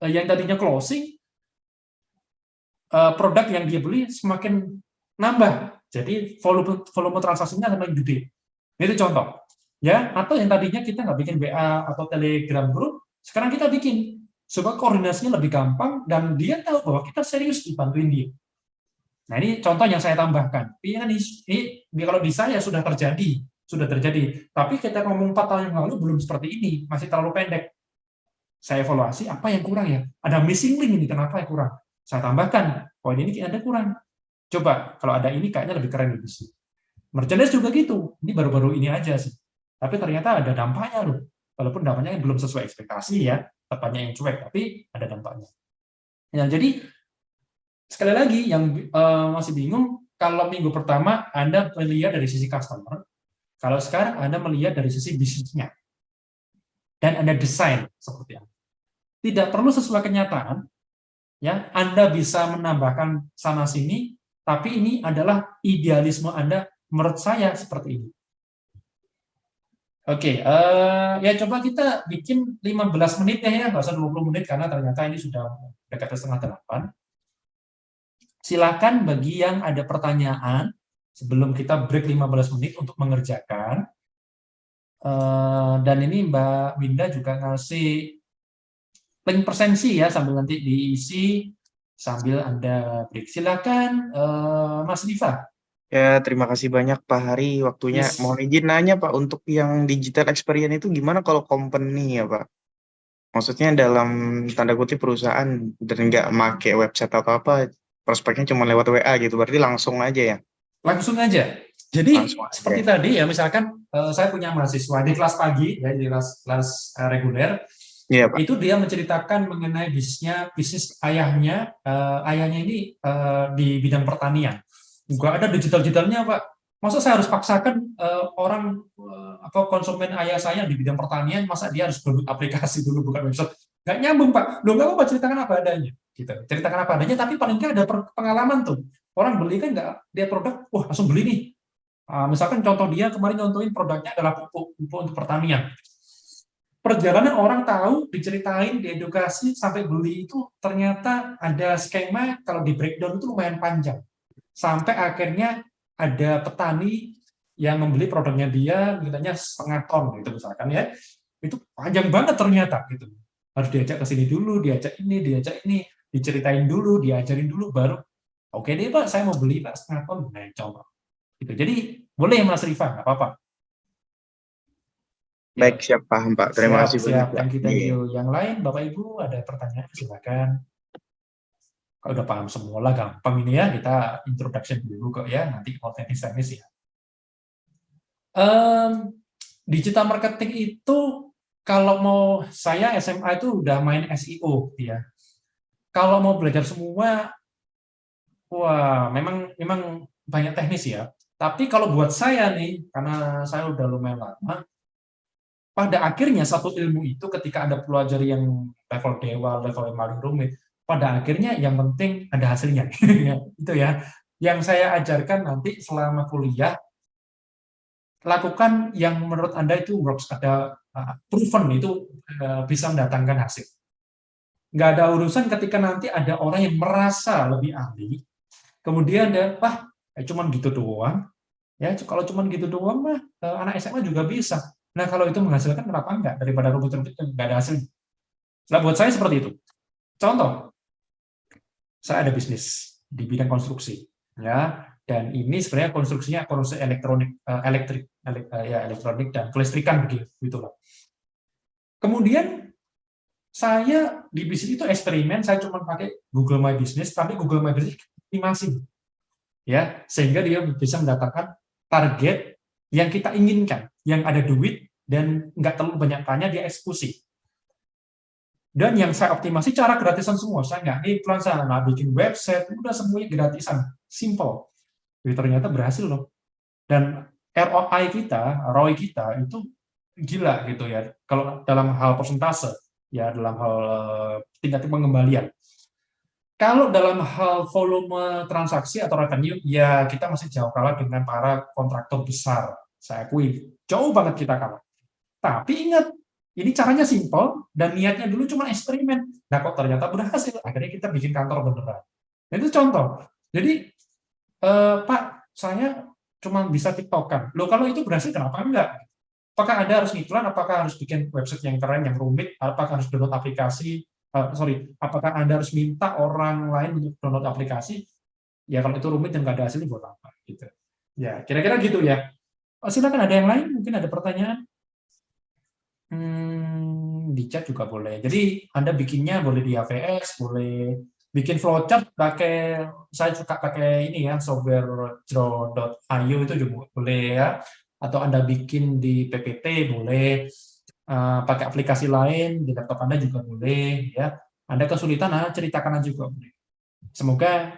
tadinya closing, produk yang dia beli semakin nambah. Jadi volume transaksinya semakin gede. Itu contoh. Ya, atau yang tadinya kita nggak bikin WA atau Telegram group, sekarang kita bikin supaya koordinasinya lebih gampang dan dia tahu bahwa kita serius dibantuin dia. Nah, ini contoh yang saya tambahkan. Ini kalau di saya sudah terjadi. Tapi kita ngomong 4 tahun yang lalu belum seperti ini, masih terlalu pendek. Saya evaluasi apa yang kurang ya. Ada missing link ini, kenapa yang kurang? Saya tambahkan, poin ini ada kurang. Coba, kalau ada ini kayaknya lebih keren lebih sih. Merchandise juga gitu. Ini baru-baru ini aja sih. Tapi ternyata ada dampaknya loh. Walaupun dampaknya belum sesuai ekspektasi ya, tepatnya yang cuek, tapi ada dampaknya. Ya, jadi sekali lagi yang masih bingung, kalau minggu pertama Anda melihat dari sisi customer, kalau sekarang Anda melihat dari sisi bisnisnya, dan Anda desain seperti apa. Tidak perlu sesuai kenyataan, ya Anda bisa menambahkan sana-sini, tapi ini adalah idealisme Anda, menurut saya seperti ini. Oke, ya coba kita bikin 15 menit ya, nggak usah 20 menit, karena ternyata ini sudah dekat setengah 8. Silakan bagi yang ada pertanyaan, sebelum kita break 15 menit untuk mengerjakan. Dan ini Mbak Winda juga ngasih link presensi ya, sambil nanti diisi, sambil Anda break. Silakan Mas Rifa. Ya, terima kasih banyak Pak Hari waktunya. Yes. Mohon izin nanya Pak, untuk yang digital experience itu gimana kalau company ya Pak? Maksudnya dalam tanda kutip perusahaan dan nggak make website atau apa, prospeknya cuma lewat WA gitu, berarti langsung aja ya? Langsung aja. Jadi Langsung aja. seperti tadi ya, misalkan saya punya mahasiswa di kelas pagi, ya di kelas reguler, Iya Pak. itu dia menceritakan mengenai bisnis ayahnya. Ayahnya ini di bidang pertanian. Nggak ada digital-digitalnya Pak. Masa saya harus paksakan orang konsumen ayah saya di bidang pertanian, masa dia harus download aplikasi dulu, bukan website? Nggak nyambung Pak. Loh, nggak apa-apa, ceritakan apa adanya. Gitu. Ceritakan apa adanya, tapi paling nggak ada pengalaman tuh. Orang beli kan nggak, dia produk, wah langsung beli nih. Misalkan contoh dia kemarin contohin produknya adalah pupuk untuk pertanian. Perjalanan orang tahu, diceritain, diedukasi, sampai beli itu ternyata ada skema, kalau di breakdown itu lumayan panjang. Sampai akhirnya ada petani yang membeli produknya dia, nilainya setengah ton, gitu misalkan ya. Itu panjang banget ternyata. Gitu. Harus diajak ke sini dulu, diajak ini, diceritain dulu, diajarin dulu, baru oke deh Pak, saya mau beli Pak setengah ton, nah coba. Gitu. Jadi boleh Mas Rifa, nggak apa-apa. Baik, siap paham Pak. Terima kasih banyak Pak. Thank you. Yang lain Bapak Ibu ada pertanyaan, silakan. Kalau udah paham semua lah, gampang ini ya, kita introduction dulu kok ya, nanti mau teknis ya. Digital marketing itu kalau mau saya SMA itu udah main SEO ya. Kalau mau belajar semua, wah memang banyak teknis ya. Tapi kalau buat saya nih, karena saya udah lumayan lama, pada akhirnya satu ilmu itu ketika Anda pelajari yang level dewa, level yang paling rumit, pada akhirnya yang penting ada hasilnya. Itu ya. Yang saya ajarkan nanti selama kuliah, lakukan yang menurut Anda itu works, ada proven itu bisa mendatangkan hasil. Nggak ada urusan ketika nanti ada orang yang merasa lebih ahli, kemudian dia, cuman gitu doang. Ya, kalau cuman gitu doang mah anak SMA juga bisa. Nah, kalau itu menghasilkan, kenapa enggak? Daripada rumput-rumput enggak ada hasilnya. Nah, buat saya seperti itu. Contoh, saya ada bisnis di bidang konstruksi, ya, dan ini sebenarnya konstruksinya konstruksi elektronik dan kelistrikan begitu lah. Kemudian saya di bisnis itu eksperimen, saya cuma pakai Google My Business, tapi Google My Business estimasi, ya, sehingga dia bisa mendatangkan target yang kita inginkan, yang ada duit, dan nggak terlalu banyak tanya, dia eksekusi. Dan yang saya optimasi cara gratisan semua, saya nggak iklan, saya nggak bikin website, udah semuanya gratisan, simple. Jadi ternyata berhasil loh. Dan ROI kita itu gila gitu ya. Kalau dalam hal persentase, ya dalam hal tingkat pengembalian. Kalau dalam hal volume transaksi atau revenue, ya kita masih jauh kalah dengan para kontraktor besar. Saya akui, jauh banget kita kalah. Tapi ingat, ini caranya simple, dan niatnya dulu cuma eksperimen. Nah kok ternyata berhasil, akhirnya kita bikin kantor beneran. Nah, itu contoh. Jadi, Pak, saya cuma bisa tiktokan. Loh kalau itu berhasil, kenapa enggak? Apakah Anda harus ngiklan, apakah harus bikin website yang keren, yang rumit, apakah harus download aplikasi, apakah Anda harus minta orang lain untuk download aplikasi? Ya kalau itu rumit dan nggak ada hasilnya buat apa? Gitu. Ya kira-kira gitu ya. Silakan, ada yang lain, mungkin ada pertanyaan? Di chat juga boleh. Jadi Anda bikinnya boleh di AVS, boleh bikin flowchart pakai, saya suka pakai ini ya, software Draw.io itu juga boleh ya. Atau Anda bikin di PPT boleh, pakai aplikasi lain di laptop Anda juga boleh ya. Anda kesulitan, ceritakan aja juga boleh. Semoga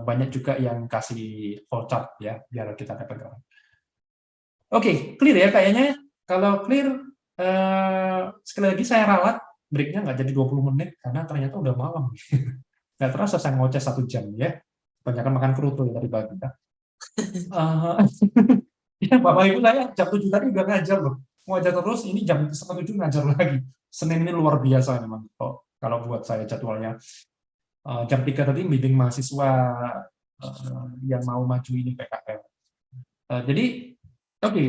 banyak juga yang kasih flowchart ya, biar kita dapat. Oke, clear ya kayaknya. Kalau clear, sekali lagi saya ralat, breaknya nggak jadi 20 menit, karena ternyata udah malam. Nggak terasa saya ngoceh 1 jam ya. Kebanyakan makan kerutu ya tadi pagi. Ya, Bapak Ibu, saya jam 7 tadi udah ngajar loh. Mau ajar terus, ini jam 7 ngajar lagi. Senin ini luar biasa memang. Kalau buat saya jadwalnya. Jam 3 tadi bimbing mahasiswa yang mau maju ini PKL. Jadi, oke,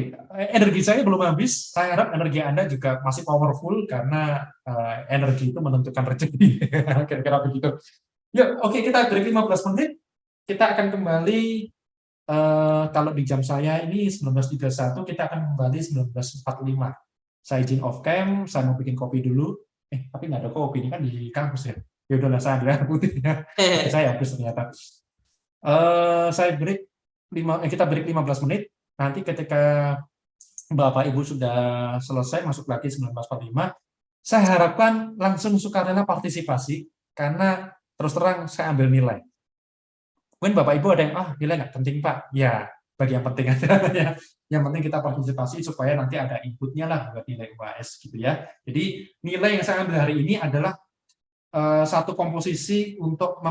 energi saya belum habis. Saya harap energi Anda juga masih powerful, karena energi itu menentukan rezeki. Kira-kira begitu. Yuk, oke, kita break 15 menit. Kita akan kembali, kalau di jam saya ini 19.31, kita akan kembali 19.45. Saya izin off cam, saya mau bikin kopi dulu. Tapi nggak ada kopi, ini kan di kampus ya. Ya udahlah, saya ambil air putih ya. Tapi saya habis ternyata. Saya break kita break 15 menit. Nanti ketika Bapak Ibu sudah selesai, masuk lagi 19.45, saya harapkan langsung sukarela partisipasi, karena terus terang saya ambil nilai. Mungkin Bapak Ibu ada yang, nilai nggak penting Pak. Ya, bagi yang penting aja ya. Yang penting kita partisipasi supaya nanti ada inputnya lah buat nilai UAS gitu ya. Jadi nilai yang saya ambil hari ini adalah satu komposisi untuk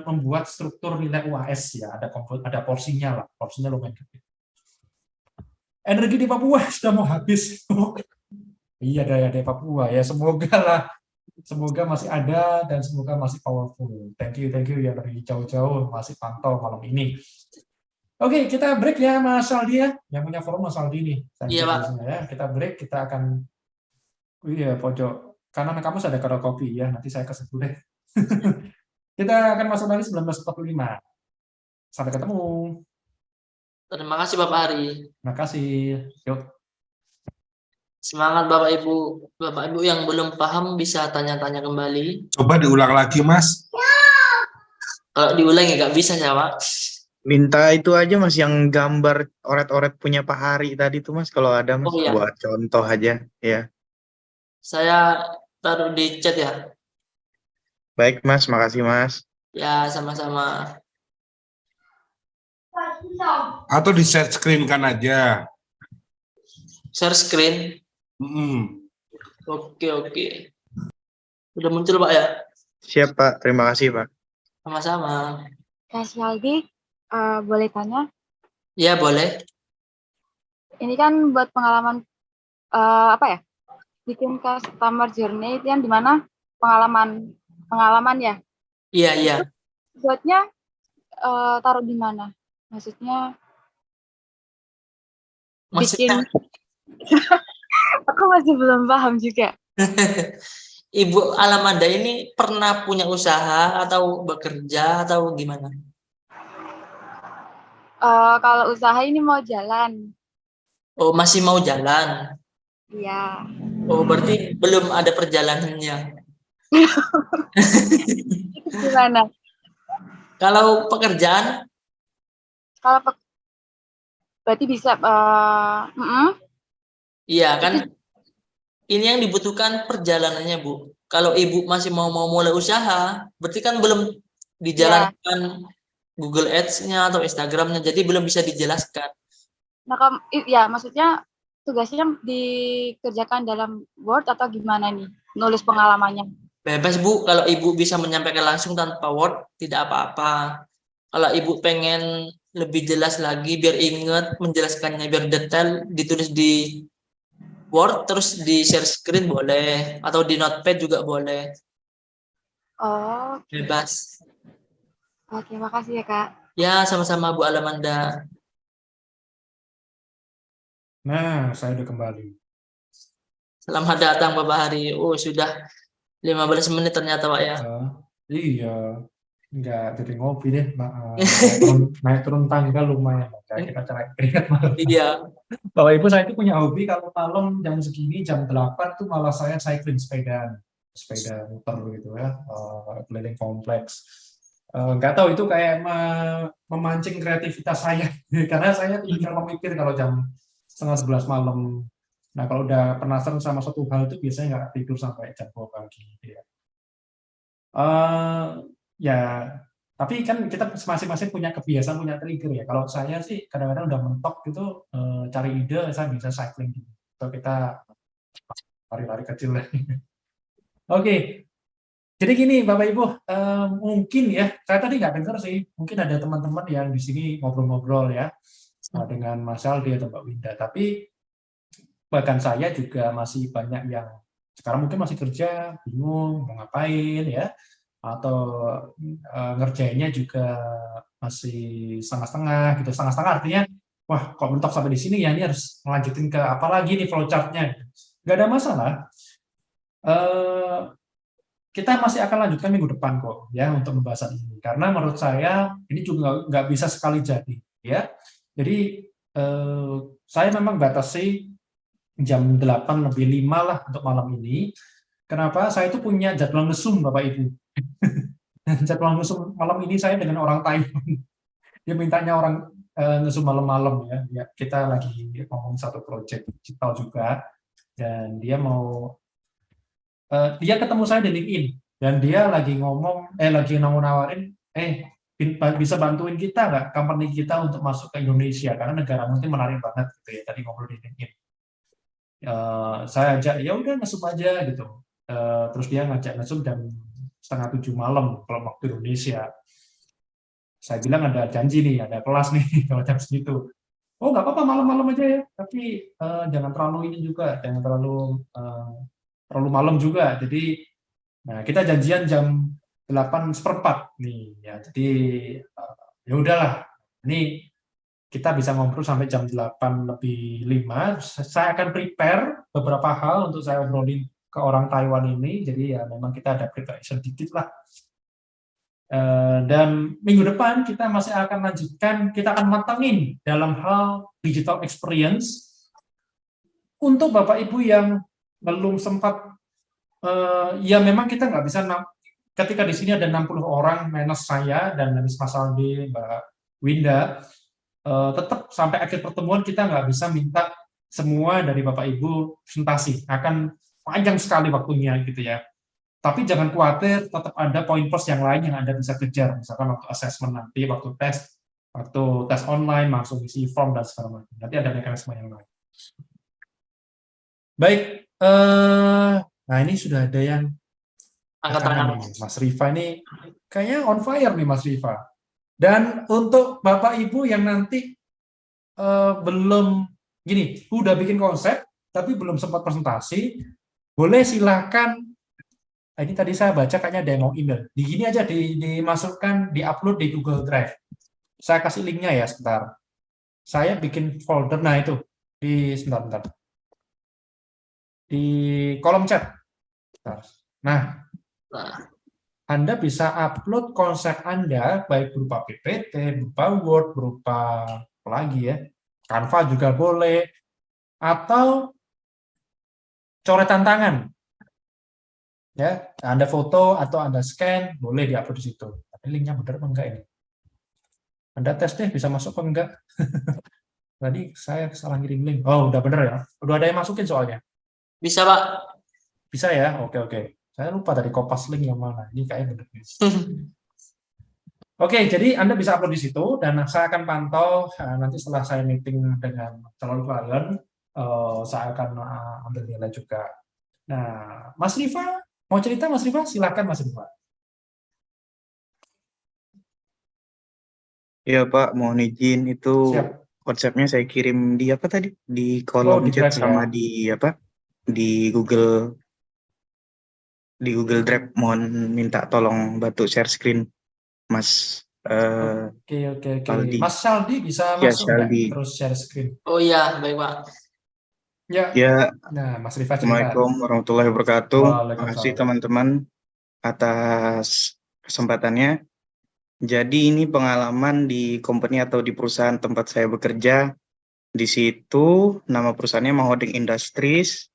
membuat struktur nilai UAS ya. Ada porsinya lah, porsinya lumayan gede. Energi di Papua sudah mau habis. Iya, daya Papua ya, semoga lah. Semoga masih ada dan semoga masih powerful. Thank you ya dari jauh-jauh masih pantau malam ini. Oke, kita break ya Mas Aldi ya. Yang punya forum Mas Aldi nih. Iya, Pak. Ya. Kita break, kita akan pojok kanan kamu ada kedai kopi ya. Nanti saya ke situ deh. Kita akan masuk lagi 19.45. Sampai ketemu. Terima kasih Bapak Hari. Terima kasih. Yuk. Semangat Bapak Ibu. Bapak Ibu yang belum paham bisa tanya-tanya kembali. Coba diulang lagi, Mas. Kalau diulang ya nggak bisa ya, Pak. Minta itu aja Mas, yang gambar oret-oret punya Pak Hari tadi tuh Mas, kalau ada Mas, iya. buat contoh aja ya. Saya taruh di chat ya. Baik Mas, makasih Mas. Ya, sama-sama. Atau di share screen kan aja. Share screen. Oke. Udah muncul Pak ya? Siap Pak, terima kasih Pak. Sama-sama. Kak Aldi, boleh tanya? Ya, boleh. Ini kan buat pengalaman, bikin customer journey itu yang dimana pengalaman ya? Iya. Buatnya taruh di mana? Maksudnya bikin. Aku masih belum paham juga. Ibu Alamanda ini pernah punya usaha atau bekerja atau gimana? Kalau usaha ini mau jalan. Oh, masih mau jalan? Iya. Oh, berarti belum ada perjalanannya. Gimana? Kalau pekerjaan? Kalau berarti bisa, Iya kan, ini yang dibutuhkan perjalanannya, Bu. Kalau Ibu masih mau mulai usaha, berarti kan belum dijalankan Google Ads-nya atau Instagram-nya, jadi belum bisa dijelaskan. Nah, ya maksudnya tugasnya dikerjakan dalam Word atau gimana nih? Nulis pengalamannya. Bebas, Bu. Kalau Ibu bisa menyampaikan langsung tanpa Word, tidak apa-apa. Kalau Ibu pengen lebih jelas lagi, biar ingat menjelaskannya, biar detail, ditulis di Word, terus di share screen boleh, atau di Notepad juga boleh. Oh, Bebas. oke, makasih ya, Kak. Ya, sama-sama Bu Alamanda. Nah, saya udah kembali. Selamat datang Bapak Hari. Oh, sudah 15 menit ternyata, Pak ya. Iya, nggak jadi ngopi deh. Naik turun tangga lumayan. Kayak kita cari keringat malam. Iya. Bapak Ibu, saya itu punya hobi kalau malam jam segini, jam 8 tuh malah saya cycling sepeda muter gitu ya, keliling kompleks. Nggak tahu itu kayak memancing kreativitas saya karena saya tinggal memikir kalau jam setengah 11 malam. Nah, kalau udah penasaran sama suatu hal itu biasanya nggak tidur sampai jam 2 pagi gitu ya. Ya, tapi kan kita masing-masing punya kebiasaan, punya trigger ya. Kalau saya sih kadang-kadang udah mentok gitu, cari ide, saya bisa cycling gitu. Atau kita lari-lari kecil. Oke, jadi gini Bapak Ibu, mungkin ya, saya tadi nggak dengar sih, mungkin ada teman-teman yang di sini ngobrol-ngobrol ya, dengan Mas Aldi atau Mbak Winda, tapi bahkan saya juga masih banyak yang sekarang mungkin masih kerja, bingung mau ngapain ya, atau ngerjainnya juga masih setengah-setengah gitu. Setengah-setengah artinya, wah kok mentok sampai di sini ya, ini harus melanjutin ke apa lagi nih flowchart-nya. Nggak ada masalah. Kita masih akan lanjutkan minggu depan kok ya untuk pembahasan ini. Karena menurut saya ini juga nggak bisa sekali jadi ya. Jadi saya memang batasi jam 8 lebih 5 lah untuk malam ini. Kenapa? Saya itu punya jadwal mesum Bapak Ibu. Jadwal mesum malam ini saya dengan orang Taiwan. Dia mintanya orang mesum malam-malam ya. Ya. Kita lagi ngomong satu proyek digital juga. Dan dia mau dia ketemu saya di LinkedIn dan dia lagi lagi nawarin bisa bantuin kita nggak, company kita untuk masuk ke Indonesia karena negara mungkin menarik banget gitu ya, tadi ngobrol di LinkedIn. Saya ajak, ya udah ngesum aja gitu. Terus dia ngajak ngesum jam 6:30 malam kalau waktu Indonesia. Saya bilang ada janji nih, ada kelas nih kalau jam segitu. Oh nggak apa-apa, malam-malam aja ya, tapi jangan terlalu ini juga, jangan terlalu malam juga. Jadi nah, kita janjian jam 8:15 nih ya. Jadi ya udahlah. Ini kita bisa ngobrol sampai jam 8:05. Saya akan prepare beberapa hal untuk saya obrolin ke orang Taiwan ini. Jadi ya memang kita ada preparation dikit lah. Dan minggu depan kita masih akan lanjutkan, kita akan matangin dalam hal digital experience untuk Bapak Ibu yang belum sempat. Ya memang kita nggak bisa, ketika di sini ada 60 orang minus saya dan Mas Aldi, Mbak Winda, tetap sampai akhir pertemuan kita nggak bisa minta semua dari Bapak Ibu presentasi, akan panjang sekali waktunya gitu ya. Tapi jangan khawatir, tetap ada poin plus yang lain yang Anda bisa kejar, misalkan waktu assessment nanti, waktu tes online, langsung isi form dan segala macam. Nanti ada mekanisme yang lain. Baik, nah ini sudah ada yang angkat tangan nih, Mas Rifa ini kayaknya on fire nih Mas Rifa. Dan untuk Bapak Ibu yang nanti belum gini, udah bikin konsep tapi belum sempat presentasi, boleh silahkan. Ini tadi saya baca kayaknya ada yang mau email. Di gini aja dimasukkan, diupload di Google Drive. Saya kasih linknya ya sebentar. Saya bikin folder, nah itu sebentar. Di kolom chat. Nah, Anda bisa upload konsep Anda, baik berupa PPT, berupa Word, berupa apa lagi ya, Canva juga boleh, atau coretan tangan. Ya, Anda foto atau Anda scan, boleh diupload di situ. Tapi linknya benar apa enggak ini? Anda tes deh, bisa masuk apa enggak? Tadi saya salah ngirim link. Oh, udah bener ya. Udah ada yang masukin soalnya. Bisa, Pak. Bisa ya? Oke, oke. Saya lupa tadi kopas link yang mana. Ini kayaknya bener. Oke, jadi Anda bisa upload di situ dan saya akan pantau nanti setelah saya meeting dengan calon klien, saya akan ambil nilai juga. Nah, Mas Rifa, mau cerita Mas Rifa? Silakan Mas Rifa. Iya Pak, mohon izin itu Siap. konsepnya saya kirim di apa tadi? Di Oh, kolom di chat Drive ya. sama di apa? Di Google Drive. Mohon minta tolong bantu share screen Mas Oke. Aldi. Mas Saldi bisa Ya, masuk nggak? Shaldi. Terus share screen. Oh iya, baik, Pak. Ya. Ya, Nah, Mas Rifa cerita. Assalamualaikum warahmatullahi wabarakatuh. Terima kasih Waalaikumsalam. teman-teman atas kesempatannya. Jadi ini pengalaman di company atau di perusahaan tempat saya bekerja. Di situ nama perusahaannya Mahoding Industries,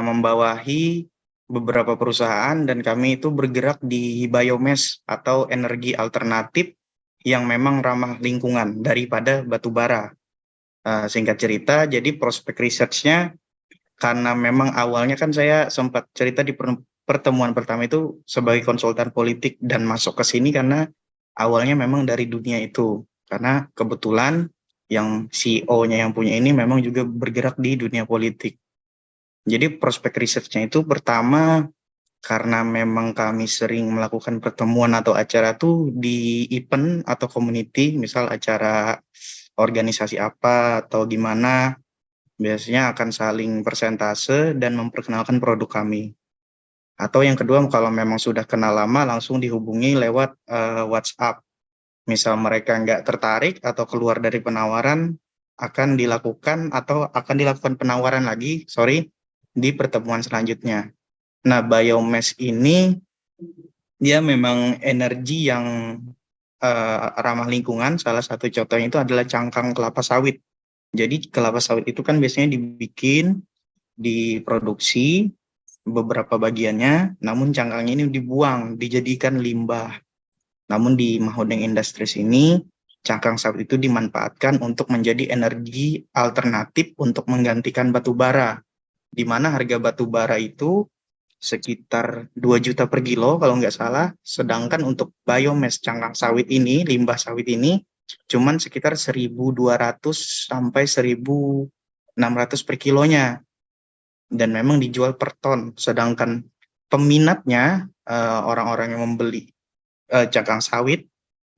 membawahi beberapa perusahaan dan kami itu bergerak di biomass atau energi alternatif yang memang ramah lingkungan daripada batu bara. Singkat cerita, jadi prospek research-nya karena memang awalnya kan saya sempat cerita di pertemuan pertama itu sebagai konsultan politik dan masuk ke sini karena awalnya memang dari dunia itu. Karena kebetulan yang CEO-nya yang punya ini memang juga bergerak di dunia politik. Jadi prospek research-nya itu pertama karena memang kami sering melakukan pertemuan atau acara tuh di event atau community, misal acara organisasi apa atau gimana, biasanya akan saling persentase dan memperkenalkan produk kami. Atau yang kedua, kalau memang sudah kenal lama, langsung dihubungi lewat WhatsApp. Misal mereka nggak tertarik atau keluar dari penawaran, akan dilakukan penawaran lagi, di pertemuan selanjutnya. Nah, biomass ini dia memang energi yang ramah lingkungan. Salah satu contohnya itu adalah cangkang kelapa sawit. Jadi kelapa sawit itu kan biasanya dibikin, diproduksi beberapa bagiannya, namun cangkangnya ini dibuang, dijadikan limbah. Namun di Mahodeng Industries ini, cangkang sawit itu dimanfaatkan untuk menjadi energi alternatif untuk menggantikan batu bara, di mana harga batu bara itu sekitar 2 juta per kilo kalau nggak salah, sedangkan untuk biomass cangkang sawit ini, limbah sawit ini, cuman sekitar 1.200 sampai 1.600 per kilonya, dan memang dijual per ton, sedangkan peminatnya orang-orang yang membeli cangkang sawit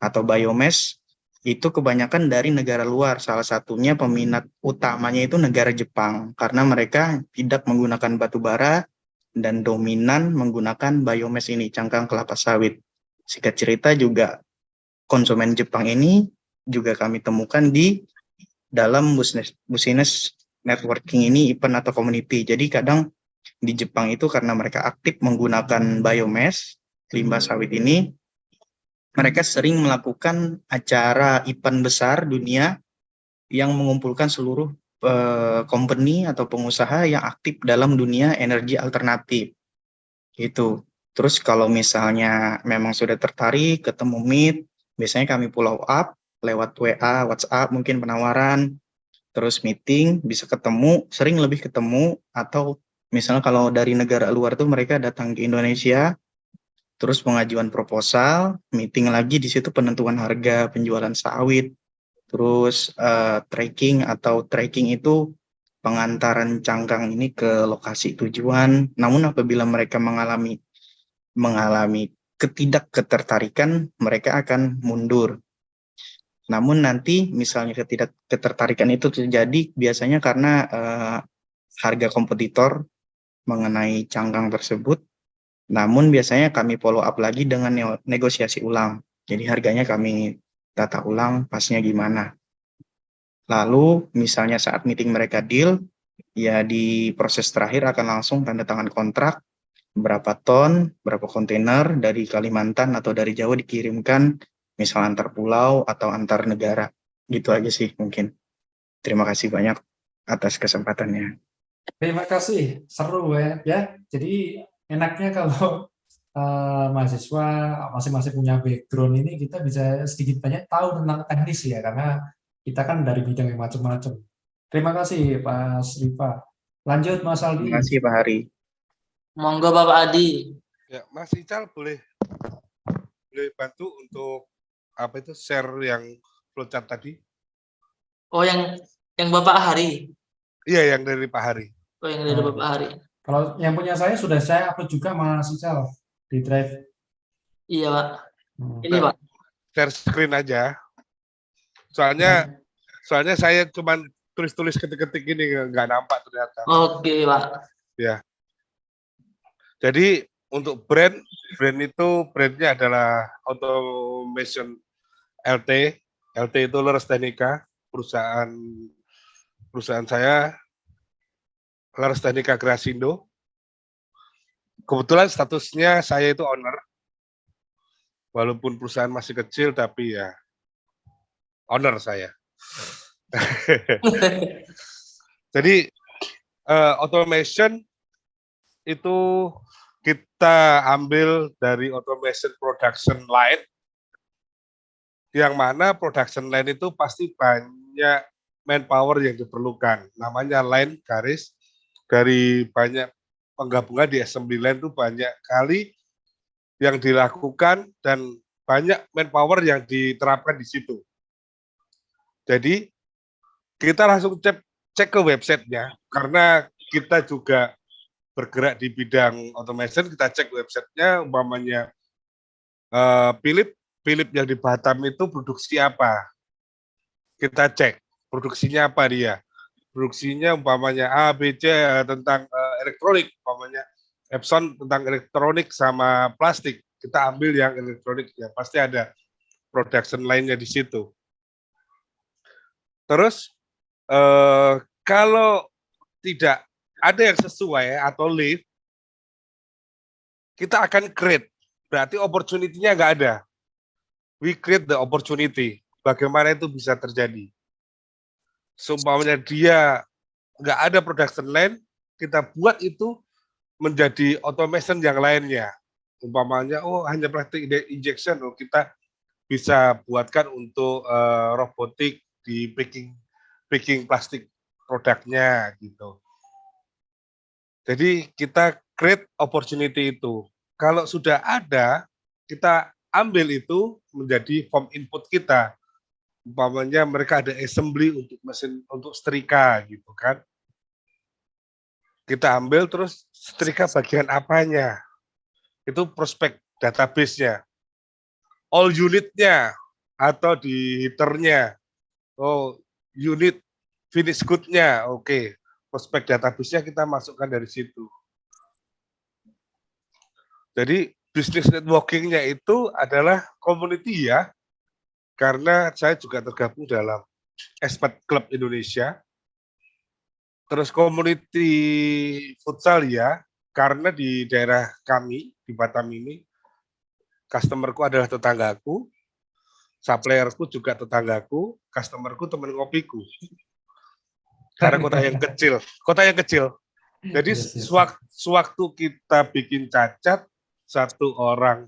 atau biomass itu kebanyakan dari negara luar. Salah satunya peminat utamanya itu negara Jepang, karena mereka tidak menggunakan batu bara dan dominan menggunakan biomass ini, cangkang kelapa sawit. Singkat cerita juga konsumen Jepang ini juga kami temukan di dalam business networking ini, event atau community. Jadi kadang di Jepang itu karena mereka aktif menggunakan biomass, limbah sawit ini, mereka sering melakukan acara event besar dunia yang mengumpulkan seluruh company atau pengusaha yang aktif dalam dunia energi alternatif. Gitu. Terus kalau misalnya memang sudah tertarik, ketemu meet, biasanya kami follow up lewat WA, WhatsApp, mungkin penawaran, terus meeting, bisa ketemu, sering lebih ketemu, atau misalnya kalau dari negara luar tuh mereka datang ke Indonesia, terus pengajuan proposal, meeting lagi di situ penentuan harga penjualan sawit, terus tracking itu pengantaran cangkang ini ke lokasi tujuan. Namun apabila mereka mengalami ketidakketertarikan, mereka akan mundur. Namun nanti misalnya ketidakketertarikan itu terjadi biasanya karena harga kompetitor mengenai cangkang tersebut. Namun biasanya kami follow up lagi dengan negosiasi ulang. Jadi harganya kami tata ulang pasnya gimana. Lalu misalnya saat meeting mereka deal, ya di proses terakhir akan langsung tanda tangan kontrak, berapa ton, berapa kontainer dari Kalimantan atau dari Jawa dikirimkan, misal antar pulau atau antar negara. Gitu aja sih mungkin. Terima kasih banyak atas kesempatannya. Terima kasih, seru ya. Jadi enaknya kalau mahasiswa masing-masing punya background ini, kita bisa sedikit banyak tahu tentang teknis ya, karena Kita kan dari bidang yang macam-macam. Terima kasih Pak Rifa. Lanjut Mas Terima Aldi. kasih Pak Hari. Monggo Bapak Adi. Ya, Mas Ical boleh bantu untuk apa itu share yang flowchart tadi? Oh, yang Bapak Hari. Iya, yang dari Pak Hari. Oh, yang dari Bapak Hari. Kalau yang punya saya sudah saya upload juga Mas Ical di Drive. Iya, Pak. Ini, Nah, Pak. share screen aja. Soalnya saya cuma tulis-tulis ketik-ketik ini nggak nampak ternyata. Oke, Pak. Ya. Jadi untuk brand itu brandnya adalah Automation LT. LT itu Leres Teknika, perusahaan saya Leres Teknika Grasindo. Kebetulan statusnya saya itu owner. Walaupun perusahaan masih kecil tapi ya owner saya. Jadi automation itu kita ambil dari automation production line, yang mana production line itu pasti banyak manpower yang diperlukan. Namanya line garis, dari banyak penggabungan di assembly line itu banyak kali yang dilakukan dan banyak manpower yang diterapkan di situ. Jadi kita langsung cek ke websitenya, karena kita juga bergerak di bidang automation, kita cek websitenya, umpamanya Philip yang di Batam itu produksi apa, kita cek produksinya apa dia, produksinya umpamanya A, B, C tentang elektronik, umpamanya Epson tentang elektronik sama plastik, kita ambil yang elektronik, ya pasti ada production line-nya di situ. Terus kalau tidak ada yang sesuai atau leave, kita akan create. Berarti opportunity-nya nggak ada. We create the opportunity. Bagaimana itu bisa terjadi? Seumpamanya dia nggak ada production line, kita buat itu menjadi automation yang lainnya. Umpamanya, oh hanya plastic injection, oh kita bisa buatkan untuk robotik di packing plastik produknya gitu. Jadi kita create opportunity itu. Kalau sudah ada, kita ambil itu menjadi form input kita. Umpamanya mereka ada assembly untuk mesin untuk setrika gitu kan. Kita ambil terus setrika bagian apanya. Itu prospek database-nya. All unit-nya atau di heater-nya. Oh, unit finish good-nya. Oke. Prospek database-nya kita masukkan dari situ. Jadi bisnis networking-nya itu adalah community ya, karena saya juga tergabung dalam Expat Club Indonesia, terus community futsal ya, karena di daerah kami, di Batam ini, customerku adalah tetanggaku, supplierku juga tetanggaku, customerku teman ngopiku. Karena kota yang kecil. Jadi sewaktu kita bikin cacat, satu orang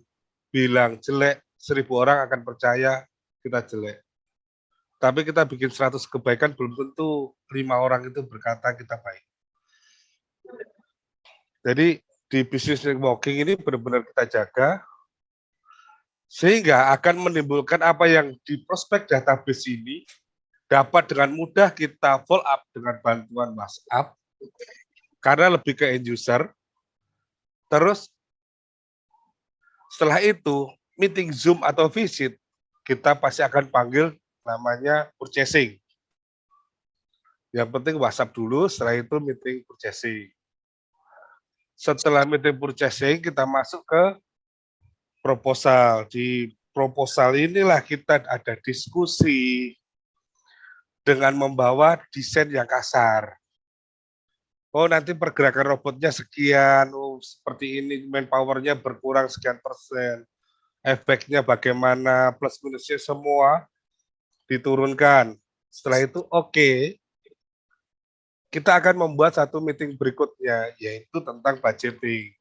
bilang jelek, 1000 orang akan percaya kita jelek. Tapi kita bikin 100 kebaikan, belum tentu 5 orang itu berkata kita baik. Jadi di bisnis networking ini benar-benar kita jaga, sehingga akan menimbulkan apa yang di prospek database ini dapat dengan mudah kita follow up dengan bantuan WhatsApp, karena lebih ke end user. Terus setelah itu, meeting Zoom atau visit, kita pasti akan panggil namanya purchasing. Yang penting WhatsApp dulu, setelah itu meeting purchasing. Setelah meeting purchasing, kita masuk ke proposal. Di proposal inilah kita ada diskusi dengan membawa desain yang kasar. Oh, nanti pergerakan robotnya sekian, oh, seperti ini, manpower-nya berkurang sekian persen. Efeknya bagaimana, plus minusnya semua diturunkan. Setelah itu oke, kita akan membuat satu meeting berikutnya, yaitu tentang budgeting.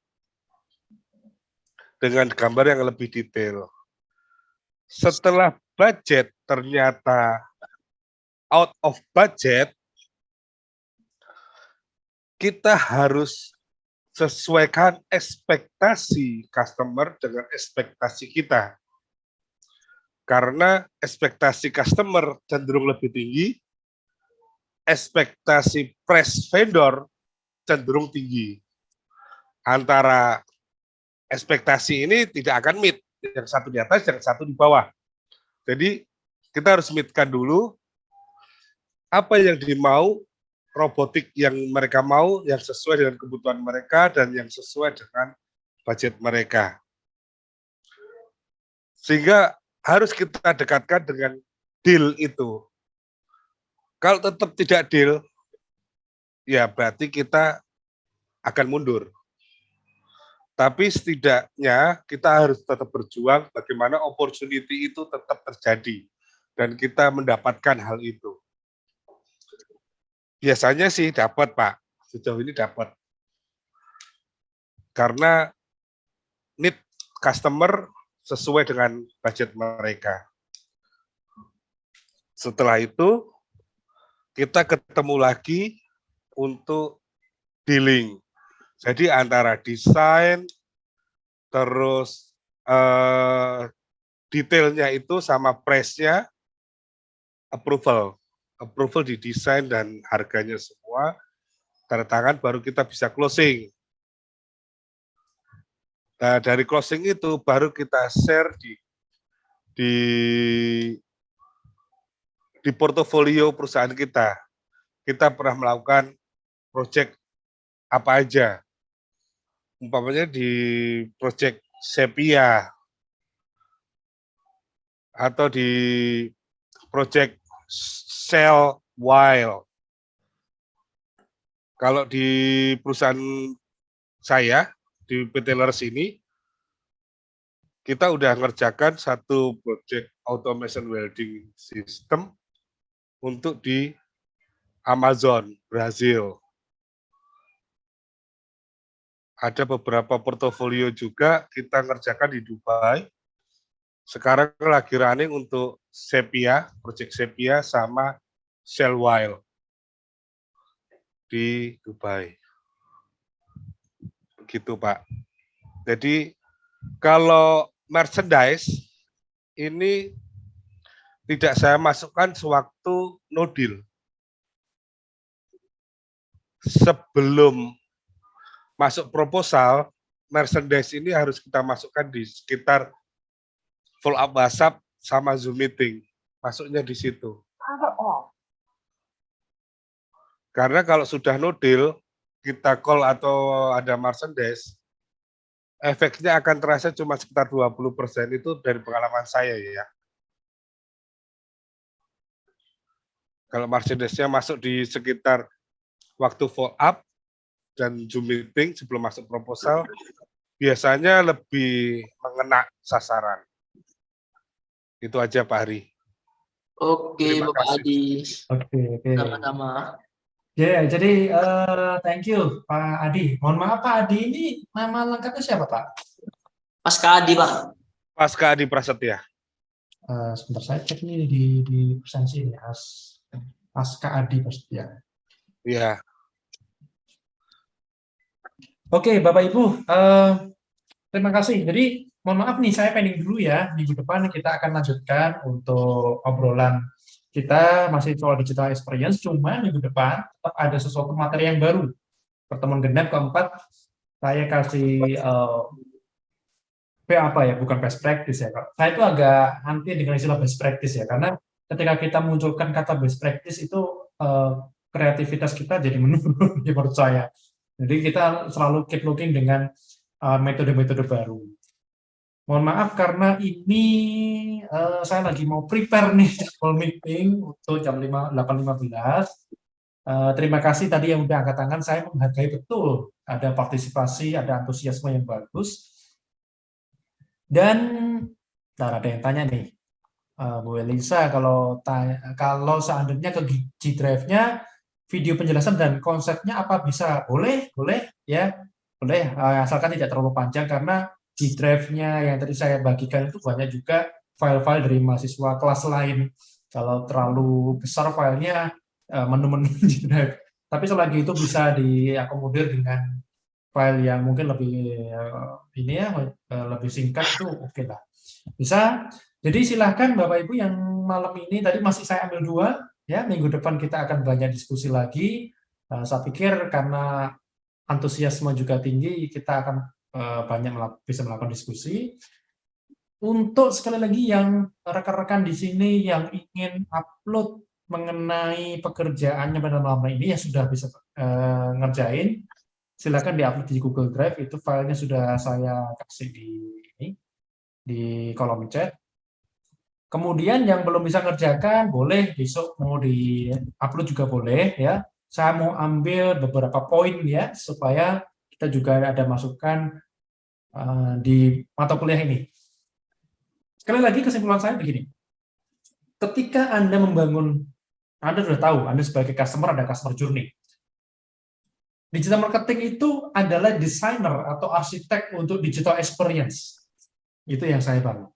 Dengan gambar yang lebih detail. Setelah budget ternyata out of budget, kita harus sesuaikan ekspektasi customer dengan ekspektasi kita. Karena ekspektasi customer cenderung lebih tinggi, ekspektasi price vendor cenderung tinggi. Antara ekspektasi ini tidak akan meet, yang satu di atas, yang satu di bawah. Jadi kita harus meet-kan dulu apa yang dimau, robotik yang mereka mau, yang sesuai dengan kebutuhan mereka, dan yang sesuai dengan budget mereka. Sehingga harus kita dekatkan dengan deal itu. Kalau tetap tidak deal, ya berarti kita akan mundur. Tapi setidaknya kita harus tetap berjuang bagaimana opportunity itu tetap terjadi. Dan kita mendapatkan hal itu. Biasanya sih dapat, Pak. Sejauh ini dapat. Karena need customer sesuai dengan budget mereka. Setelah itu, kita ketemu lagi untuk dealing. Jadi antara desain, terus detailnya itu sama price-nya, approval di desain dan harganya semua, tanda tangan baru kita bisa closing. Nah, dari closing itu baru kita share di portofolio perusahaan kita. Kita pernah melakukan proyek apa aja. Umpamanya di proyek Sepia atau di proyek Sell Wild. Kalau di perusahaan saya, di PT Leres ini, kita udah ngerjakan satu proyek automation welding system untuk di Amazon, Brazil. Ada beberapa portofolio juga kita ngerjakan di Dubai. Sekarang lagi running untuk Sepia, proyek Sepia sama Shellwile di Dubai. Begitu, Pak. Jadi kalau merchandise ini tidak saya masukkan sewaktu no deal. Sebelum masuk proposal, merchandise ini harus kita masukkan di sekitar follow up WhatsApp sama Zoom meeting. Masuknya di situ. Karena kalau sudah no deal, kita call atau ada merchandise, efeknya akan terasa cuma sekitar 20%, itu dari pengalaman saya ya. Kalau merchandise-nya masuk di sekitar waktu follow up dan Zoom meeting sebelum masuk proposal, biasanya lebih mengena sasaran. Itu aja Pak Hari. Oke, Terima Bapak kasih. Adi. Oke. Sama-sama. Ya, jadi thank you Pak Adi. Mohon maaf Pak Adi, ini nama lengkapnya siapa Pak? Mas Kak Adi, Pak. Pasca Adi Prasetya. Sebentar saya cek nih di presensi ini, Pasca Adi Prasetya. Iya. Oke, Bapak Ibu, terima kasih. Jadi mohon maaf nih, saya pending dulu ya. Minggu depan kita akan lanjutkan untuk obrolan kita masih soal digital experience, cuma minggu depan tetap ada sesuatu materi yang baru. Pertemuan genap keempat, saya kasih apa ya, bukan best practice ya. Saya itu agak anti dengan istilah best practice ya, karena ketika kita munculkan kata best practice itu kreativitas kita jadi menurun menurut saya. Jadi kita selalu keep looking dengan metode-metode baru. Mohon maaf karena ini saya lagi mau prepare nih call meeting untuk jam 8.15. Terima kasih tadi yang udah angkat tangan, saya menghargai betul ada partisipasi, ada antusiasme yang bagus. Dan ada yang tanya nih, Bu Elisa, kalau seandainya ke G Drive-nya video penjelasan dan konsepnya apa bisa? Boleh ya, boleh, asalkan tidak terlalu panjang karena G Drive-nya yang tadi saya bagikan itu banyak juga file-file dari mahasiswa kelas lain Kalau terlalu besar filenya, menu-menu di drive. Tapi selagi itu bisa diakomodir dengan file yang mungkin lebih lebih singkat itu oke lah. Bisa. Jadi silahkan Bapak Ibu yang malam ini tadi masih saya ambil 2 ya, minggu depan kita akan banyak diskusi lagi. Saya pikir karena antusiasme juga tinggi, kita akan bisa melakukan diskusi. Untuk sekali lagi yang rekan-rekan di sini yang ingin upload mengenai pekerjaannya pada malam ini yang sudah bisa ngerjain, silakan diupload di Google Drive. Itu filenya sudah saya kasih di kolom chat. Kemudian yang belum bisa ngerjakan boleh besok mau di-upload juga boleh ya. Saya mau ambil beberapa poin ya supaya kita juga ada masukan di mata kuliah ini. Sekali lagi kesimpulan saya begini. Ketika Anda membangun, Anda sudah tahu, Anda sebagai customer ada customer journey. Digital marketing itu adalah desainer atau arsitek untuk digital experience. Itu yang saya bangun.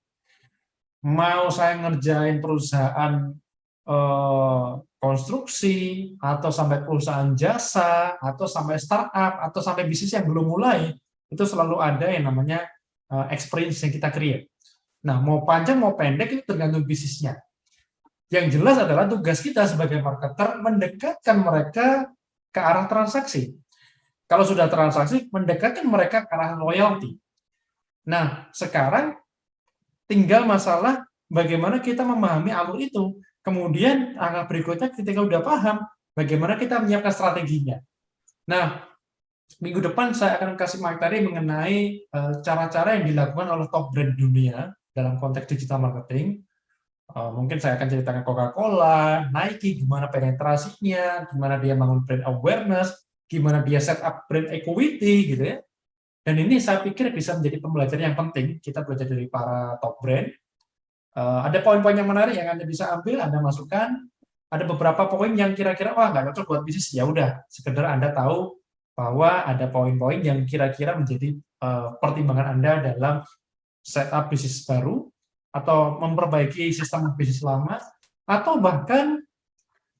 Mau saya ngerjain perusahaan konstruksi, atau sampai perusahaan jasa, atau sampai startup, atau sampai bisnis yang belum mulai, itu selalu ada yang namanya experience yang kita create. Nah, mau panjang mau pendek itu tergantung bisnisnya. Yang jelas adalah tugas kita sebagai marketer mendekatkan mereka ke arah transaksi. Kalau sudah transaksi, mendekatkan mereka ke arah loyalty. Nah, sekarang tinggal masalah bagaimana kita memahami alur itu. Kemudian angka berikutnya ketika udah paham, bagaimana kita menyiapkan strateginya. Nah, minggu depan saya akan kasih materi mengenai cara-cara yang dilakukan oleh top brand dunia dalam konteks digital marketing. Mungkin saya akan ceritakan Coca-Cola, Nike, gimana penetrasinya, gimana dia bangun brand awareness, gimana dia set up brand equity, gitu ya. Dan ini saya pikir bisa menjadi pembelajaran yang penting, kita belajar dari para top brand. Ada poin-poin yang menarik yang Anda bisa ambil, Anda masukkan. Ada beberapa poin yang kira-kira, wah nggak cocok buat bisnis, ya udah, sekedar Anda tahu bahwa ada poin-poin yang kira-kira menjadi pertimbangan Anda dalam setup bisnis baru, atau memperbaiki sistem bisnis lama, atau bahkan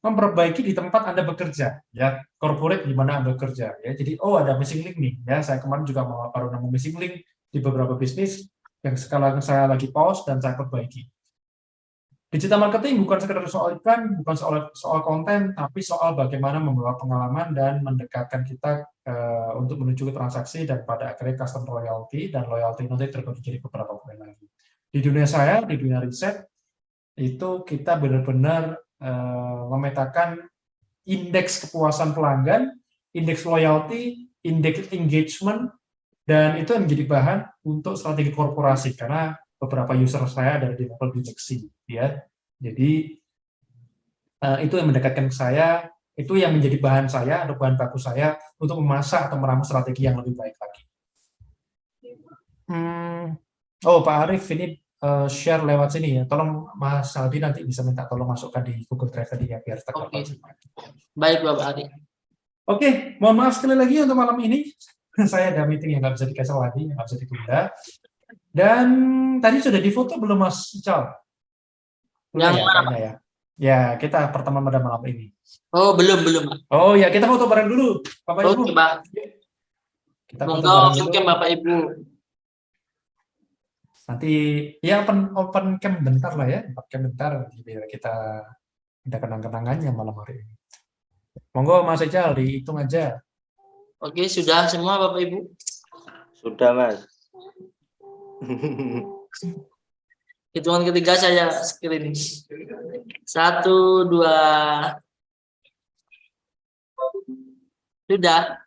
memperbaiki di tempat Anda bekerja, ya, corporate di mana Anda bekerja, ya. Jadi, ada missing link nih, ya. Saya kemarin juga baru nemu missing link di beberapa bisnis yang sekarang saya lagi pause dan saya perbaiki. Digital marketing bukan sekedar soal iklan, bukan soal konten, tapi soal bagaimana membawa pengalaman dan mendekatkan kita untuk menuju ke transaksi dan pada akhirnya customer loyalty, dan loyalty nanti terbagi jadi beberapa poin lagi. Di dunia saya, di dunia riset, itu kita benar-benar memetakan indeks kepuasan pelanggan, indeks loyalty, indeks engagement, dan itu yang menjadi bahan untuk strategi korporasi, karena beberapa user saya ada di level direksi, ya. Jadi itu yang mendekatkan ke saya, itu yang menjadi bahan saya atau bahan baku saya untuk memasak atau meramu strategi yang lebih baik lagi. Pak Arief ini share lewat sini ya. Tolong Mas Aldi nanti bisa minta tolong masukkan di Google Drive tadi ya, biar terdapat. Baik Bapak Ari. Oke, mohon maaf sekali lagi untuk malam ini. Saya ada meeting yang nggak bisa di-cancel lagi, yang nggak bisa ditunda. Dan tadi sudah difoto belum Mas Ical? Yang mana? Ya. Ya, kita pertemuan pada malam ini. Oh, belum. Oh ya, kita foto bareng dulu, Bapak Ibu. Oke, Pak. Kita foto bareng dulu. Oke, Bapak Ibu. Nanti ya open cam bentar lah ya, open cam bentar biar kita ada kenang-kenangannya malam hari ini. Monggo Mas Ical dihitung aja. Oke, sudah semua Bapak Ibu? Sudah, Mas. Hitungan ketiga saya screen. 1, 2. Sudah.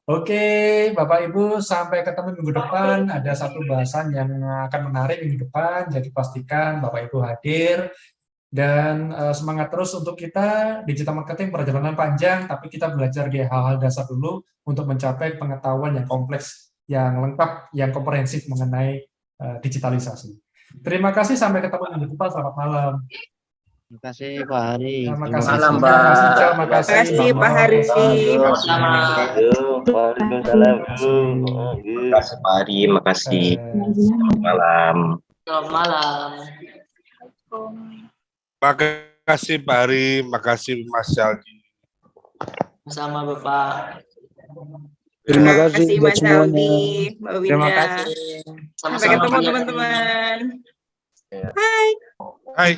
Oke, Bapak Ibu, sampai ketemu minggu depan. Ada satu bahasan yang akan menarik minggu depan, jadi pastikan Bapak Ibu hadir. Dan semangat terus untuk kita, digital marketing perjalanan panjang, tapi kita belajar di hal-hal dasar dulu untuk mencapai pengetahuan yang kompleks, yang lengkap, yang komprehensif mengenai digitalisasi. Terima kasih, sampai ketemu minggu depan. Selamat malam. Terima kasih Pak Hari. Terima kasih. Malam, Pak. Terima kasih Pak Hari. Waalaikumsalam. Terima kasih Pak Hari. Makasih. Selamat malam. Selamat malam. Makasih Pak Ari, makasih Mas Syaldi. Sama Bapak. Terima kasih buat Mas semuanya. Aldi, Mbak Winda. Terima kasih. Sampai Sama-sama. ketemu teman-teman. Bye. Hai.